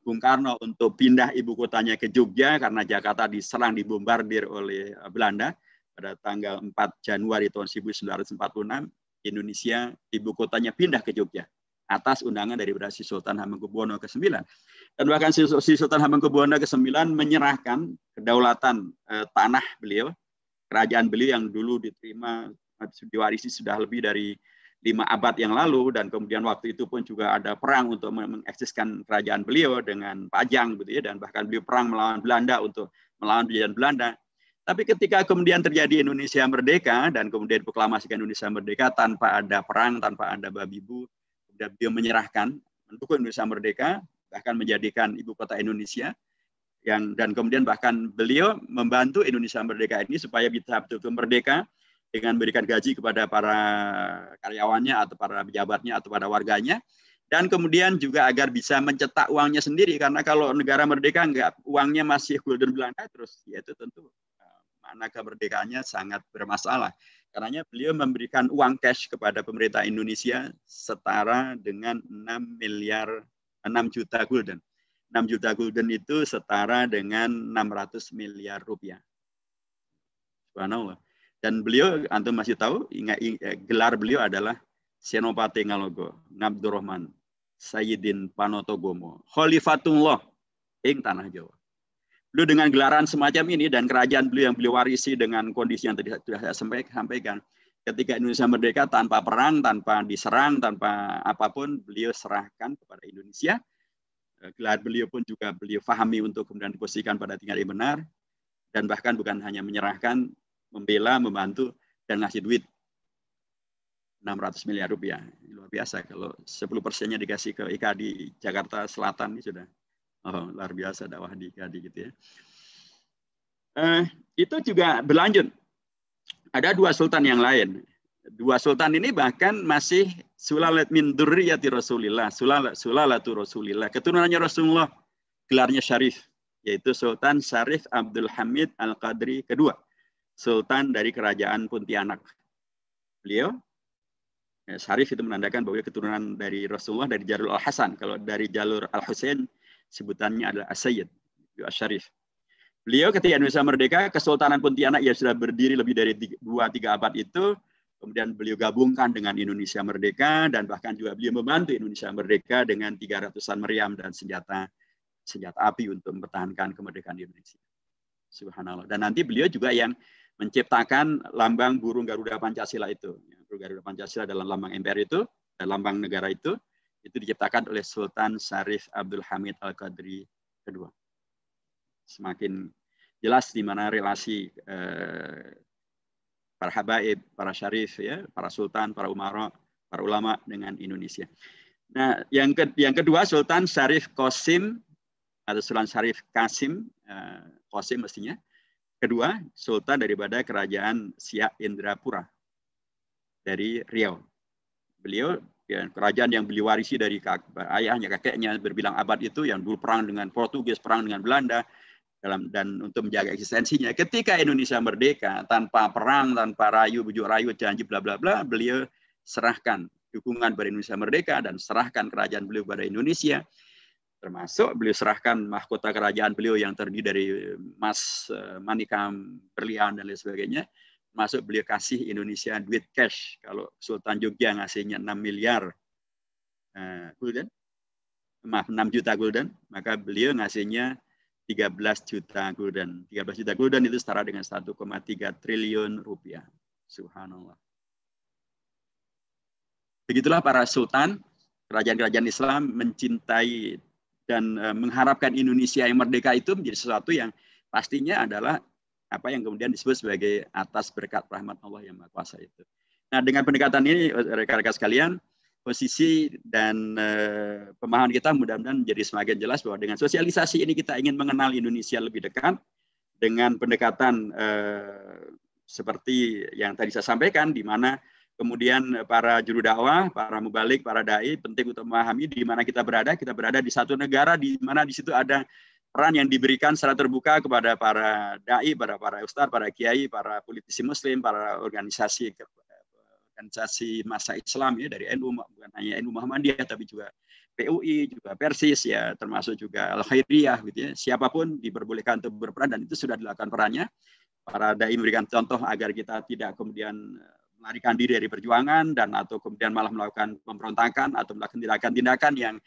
Bung Karno untuk pindah ibu kotanya ke Jogja karena Jakarta diserang, dibombardir oleh Belanda. Pada tanggal 4 Januari tahun 1946, Indonesia ibu kotanya pindah ke Jogja atas undangan dari si Sultan Hamengkubuwono ke-9. Dan bahkan si Sultan Hamengkubuwono ke-9 menyerahkan kedaulatan tanah beliau, kerajaan beliau yang dulu diterima, diwarisi sudah lebih dari 5 abad yang lalu, dan kemudian waktu itu pun juga ada perang untuk mengeksiskan kerajaan beliau dengan Pajang gitu ya, dan bahkan beliau perang melawan Belanda untuk melawan penjajahan Belanda. Tapi ketika kemudian terjadi Indonesia merdeka dan kemudian proklamasikan Indonesia merdeka tanpa ada perang, tanpa ada babi bu, kemudian beliau menyerahkan, mendukung Indonesia merdeka, bahkan menjadikan ibu kota Indonesia, dan kemudian bahkan beliau membantu Indonesia merdeka ini supaya bisa betul-betul merdeka dengan memberikan gaji kepada para karyawannya atau para pejabatnya atau pada warganya, dan kemudian juga agar bisa mencetak uangnya sendiri, karena kalau negara merdeka enggak, uangnya masih gulden Belanda terus, ya itu tentu makna kemerdekaannya sangat bermasalah. Karenanya beliau memberikan uang cash kepada pemerintah Indonesia setara dengan 6 juta gulden. 6 juta gulden itu setara dengan 600 miliar rupiah. Subhanallah. Dan beliau, antum masih tahu, gelar beliau adalah Senopati Ngalogo, Ngabdurrahman, Sayyidin Panotogomo, Khalifatullah ing Tanah Jawa. Beliau dengan gelaran semacam ini dan kerajaan beliau yang beliau warisi dengan kondisi yang tadi sudah saya sampaikan, ketika Indonesia merdeka tanpa perang, tanpa diserang, tanpa apapun, beliau serahkan kepada Indonesia. Gelar beliau pun juga beliau fahami untuk kemudian diposisikan pada tingkat yang benar, dan bahkan bukan hanya menyerahkan, membela, membantu, dan ngasih duit. 600 miliar rupiah. Luar biasa kalau 10%-nya dikasih ke IKADI Jakarta Selatan ini sudah luar biasa dakwah di IKADI gitu ya. Itu juga berlanjut. Ada 2 sultan yang lain. 2 sultan ini bahkan masih sulalat min dzurriyyati Rasulillah, sulalatu Rasulillah, keturunannya Rasulullah, gelarnya Syarif, yaitu Sultan Syarif Abdul Hamid Al-Qadri kedua, sultan dari kerajaan Pontianak. Beliau Syarif itu menandakan bahwa keturunan dari Rasulullah dari jalur Al-Hasan. Kalau dari jalur Al-Husain sebutannya adalah As-Sayyid, Syarif. Beliau ketika Indonesia merdeka, Kesultanan Pontianak yang sudah berdiri lebih dari 2-3 abad itu, kemudian beliau gabungkan dengan Indonesia merdeka, dan bahkan juga beliau membantu Indonesia merdeka dengan 300-an meriam dan senjata api untuk mempertahankan kemerdekaan Indonesia. Subhanallah. Dan nanti beliau juga yang menciptakan lambang burung Garuda Pancasila itu. Burung Garuda Pancasila dalam lambang MPR itu, dan lambang negara itu diciptakan oleh Sultan Syarif Abdul Hamid Al-Qadri kedua. Semakin jelas di mana relasi para habaib, para syarif, ya, para sultan, para umara, para ulama dengan Indonesia. Nah, yang kedua Sultan Syarif Qasim atau Sultan Syarif Qasim, Qasim mestinya. Kedua, sultan daripada kerajaan Siak Indrapura dari Riau. Beliau ya, kerajaan yang beliau warisi dari ayahnya, kakeknya berbilang abad itu, yang dulu perang dengan Portugis, perang dengan Belanda, dan untuk menjaga eksistensinya. Ketika Indonesia merdeka, tanpa perang, tanpa bujuk rayu, janji bla bla bla, beliau serahkan dukungan pada Indonesia merdeka dan serahkan kerajaan beliau pada Indonesia. Termasuk beliau serahkan mahkota kerajaan beliau yang terdiri dari emas, manikam, berlian, dan lain sebagainya. Masuk beliau kasih Indonesia duit cash. Kalau Sultan Jogja ngasihnya 6 miliar gulden, maaf 6 juta gulden, maka beliau ngasihnya 13 juta gulden. 13 juta gulden itu setara dengan 1,3 triliun rupiah. Subhanallah. Begitulah para sultan, kerajaan-kerajaan Islam mencintai dan mengharapkan Indonesia yang merdeka itu menjadi sesuatu yang pastinya adalah apa yang kemudian disebut sebagai atas berkat rahmat Allah yang Maha Kuasa itu. Nah, dengan pendekatan ini, rekan-rekan sekalian, posisi dan pemahaman kita mudah-mudahan menjadi semakin jelas bahwa dengan sosialisasi ini kita ingin mengenal Indonesia lebih dekat dengan pendekatan seperti yang tadi saya sampaikan, di mana kemudian para juru dakwah, para mubalik, para dai penting untuk memahami di mana kita berada di satu negara di mana di situ ada peran yang diberikan secara terbuka kepada para dai, para ustadz, para kiai, para politisi muslim, para organisasi massa Islam ya, dari NU, bukan hanya NU Muhammadiyah tapi juga PUI, juga Persis ya, termasuk juga Al-Khairiyah gitu ya. Siapapun diperbolehkan untuk berperan dan itu sudah dilakukan perannya. Para dai memberikan contoh agar kita tidak kemudian melarikan diri dari perjuangan dan atau kemudian malah melakukan pemberontakan atau melakukan tindakan-tindakan yang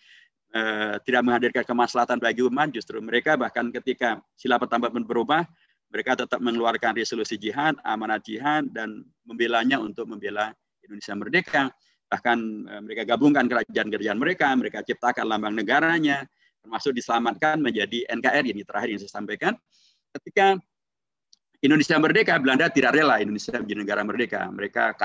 tidak menghadirkan kemaslahatan bagi umat. Justru mereka bahkan ketika sila pertama pun berubah, mereka tetap mengeluarkan resolusi jihad, amanat jihad, dan membelanya untuk membela Indonesia merdeka. Bahkan mereka gabungkan kerajaan-kerajaan mereka ciptakan lambang negaranya, termasuk diselamatkan menjadi NKRI. Ini terakhir yang saya sampaikan. Ketika Indonesia merdeka, Belanda tidak rela Indonesia menjadi negara merdeka. Mereka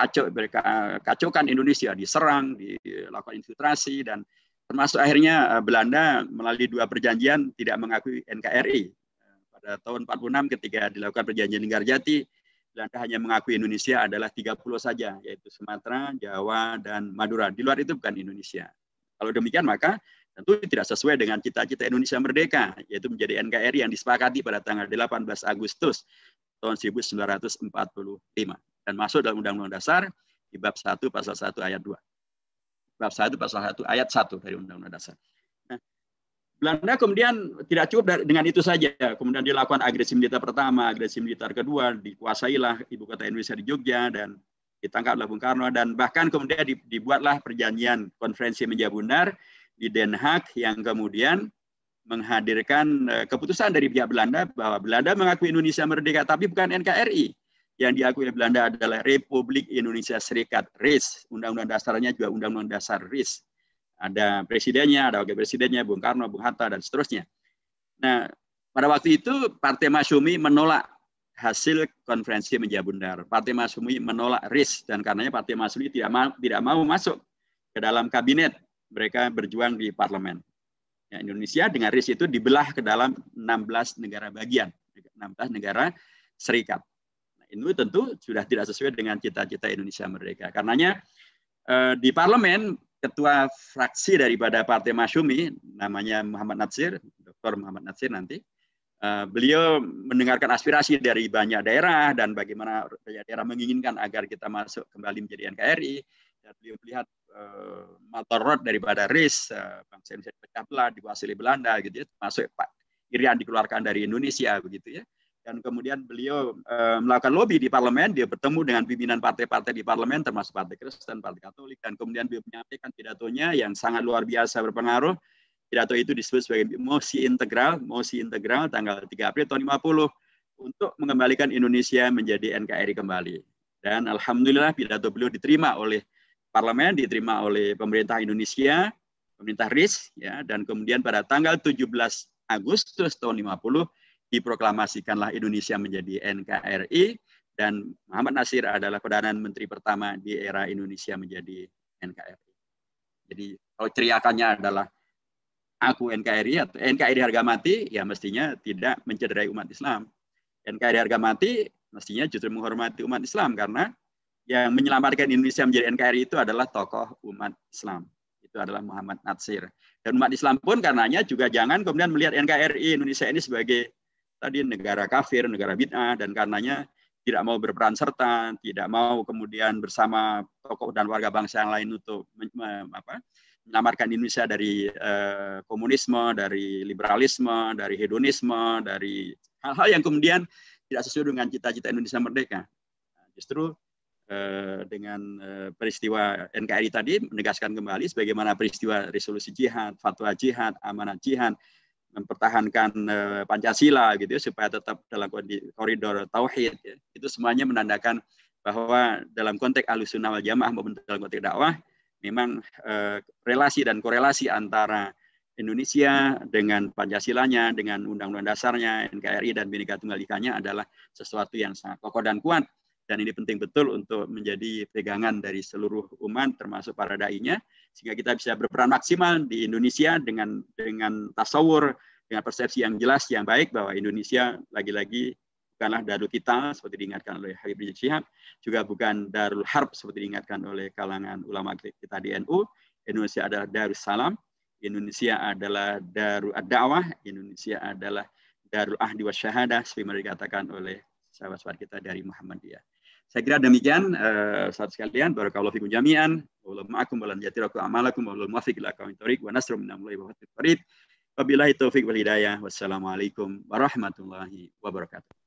kacaukan Indonesia, diserang, dilakukan infiltrasi, dan termasuk akhirnya Belanda melalui 2 perjanjian tidak mengakui NKRI. Pada tahun 46 ketika dilakukan perjanjian Linggarjati, Belanda hanya mengakui Indonesia adalah 30 saja, yaitu Sumatera, Jawa, dan Madura. Di luar itu bukan Indonesia. Kalau demikian maka tentu tidak sesuai dengan cita-cita Indonesia merdeka, yaitu menjadi NKRI yang disepakati pada tanggal 18 Agustus tahun 1945 dan masuk dalam Undang-Undang Dasar di bab 1 pasal 1 ayat 2. Bab 1 pasal 1 ayat 1 dari Undang-Undang Dasar. Nah, Belanda kemudian tidak cukup dengan itu saja. Kemudian dilakukan agresi militer pertama, agresi militer kedua, dikuasailah ibu kota Indonesia di Jogja dan ditangkaplah Bung Karno, dan bahkan kemudian dibuatlah perjanjian konferensi Meja Bundar di Den Haag yang kemudian menghadirkan keputusan dari pihak Belanda bahwa Belanda mengakui Indonesia merdeka, tapi bukan NKRI. Yang diakui oleh Belanda adalah Republik Indonesia Serikat, RIS. Undang-undang dasarnya juga Undang-Undang Dasar RIS. Ada presidennya, ada wakil presidennya, Bung Karno, Bung Hatta, dan seterusnya. Nah, pada waktu itu Partai Masyumi menolak hasil konferensi meja bundar. Partai Masyumi menolak RIS dan karenanya Partai Masyumi tidak mau masuk ke dalam kabinet. Mereka berjuang di parlemen. Ya, Indonesia dengan RIS itu dibelah ke dalam 16 negara bagian, 16 negara serikat. Nah, ini tentu sudah tidak sesuai dengan cita-cita Indonesia merdeka. Karenanya di parlemen ketua fraksi daripada Partai Masyumi namanya Muhammad Natsir, Dr. Muhammad Natsir nanti. Beliau mendengarkan aspirasi dari banyak daerah dan bagaimana banyak daerah menginginkan agar kita masuk kembali menjadi NKRI. Dan beliau melihat motorot daripada RIS, bangsa Indonesia dipecah belah, dikuasai Belanda, gitu ya, masuk Pak Irian dikeluarkan dari Indonesia, begitu ya. Dan kemudian beliau melakukan lobby di parlemen, dia bertemu dengan pimpinan partai-partai di parlemen, termasuk Partai Kristen, Partai Katolik, dan kemudian beliau menyampaikan pidatonya yang sangat luar biasa berpengaruh. Pidato itu disebut sebagai mosi integral tanggal 3 April tahun 50 untuk mengembalikan Indonesia menjadi NKRI kembali. Dan alhamdulillah pidato beliau diterima oleh parlemen, diterima oleh pemerintah Indonesia, pemerintah RIS, ya, dan kemudian pada tanggal 17 Agustus tahun 50 diproklamasikanlah Indonesia menjadi NKRI dan Muhammad Natsir adalah Perdana Menteri pertama di era Indonesia menjadi NKRI. Jadi kalau teriakannya adalah aku NKRI atau NKRI harga mati, ya mestinya tidak mencederai umat Islam. NKRI harga mati mestinya justru menghormati umat Islam karena yang menyelamatkan Indonesia menjadi NKRI itu adalah tokoh umat Islam. Itu adalah Muhammad Natsir. Dan umat Islam pun karenanya juga jangan kemudian melihat NKRI Indonesia ini sebagai tadi negara kafir, negara bid'ah, dan karenanya tidak mau berperan serta, tidak mau kemudian bersama tokoh dan warga bangsa yang lain untuk menyelamatkan Indonesia dari komunisme, dari liberalisme, dari hedonisme, dari hal-hal yang kemudian tidak sesuai dengan cita-cita Indonesia merdeka. Justru dengan peristiwa NKRI tadi menegaskan kembali sebagaimana peristiwa resolusi jihad, fatwa jihad, amanat jihad, mempertahankan Pancasila gitu ya, supaya tetap dalam koridor tauhid ya. Itu semuanya menandakan bahwa dalam konteks Ahlussunnah wal Jamaah maupun dalam konteks dakwah memang relasi dan korelasi antara Indonesia dengan Pancasilanya, dengan Undang-Undang Dasarnya, NKRI dan Bhinneka Tunggal Ika-nya adalah sesuatu yang sangat kokoh dan kuat. Dan ini penting betul untuk menjadi pegangan dari seluruh umat termasuk para dai-nya sehingga kita bisa berperan maksimal di Indonesia dengan tasawur, dengan persepsi yang jelas yang baik bahwa Indonesia lagi-lagi bukanlah darul kita seperti diingatkan oleh Habib Rizik Syihab, juga bukan darul harb seperti diingatkan oleh kalangan ulama kita di NU. Indonesia adalah darus salam, Indonesia adalah darul ad-da'wah, Indonesia adalah darul ahdi wa syahadah sebagaimana dikatakan oleh sahabat-sahabat kita dari Muhammadiyah. Saya kira demikian, sahabat sekalian, barakallahu fikum jami'an, wallahu ma'akum wa lan yatirakum amalakum wa wallahu muwaffiq ila aqwamit thoriq wa nasrun minallahi wa fathul qarib. Wabillahi taufiq wal hidayah. Wassalamualaikum warahmatullahi wabarakatuh.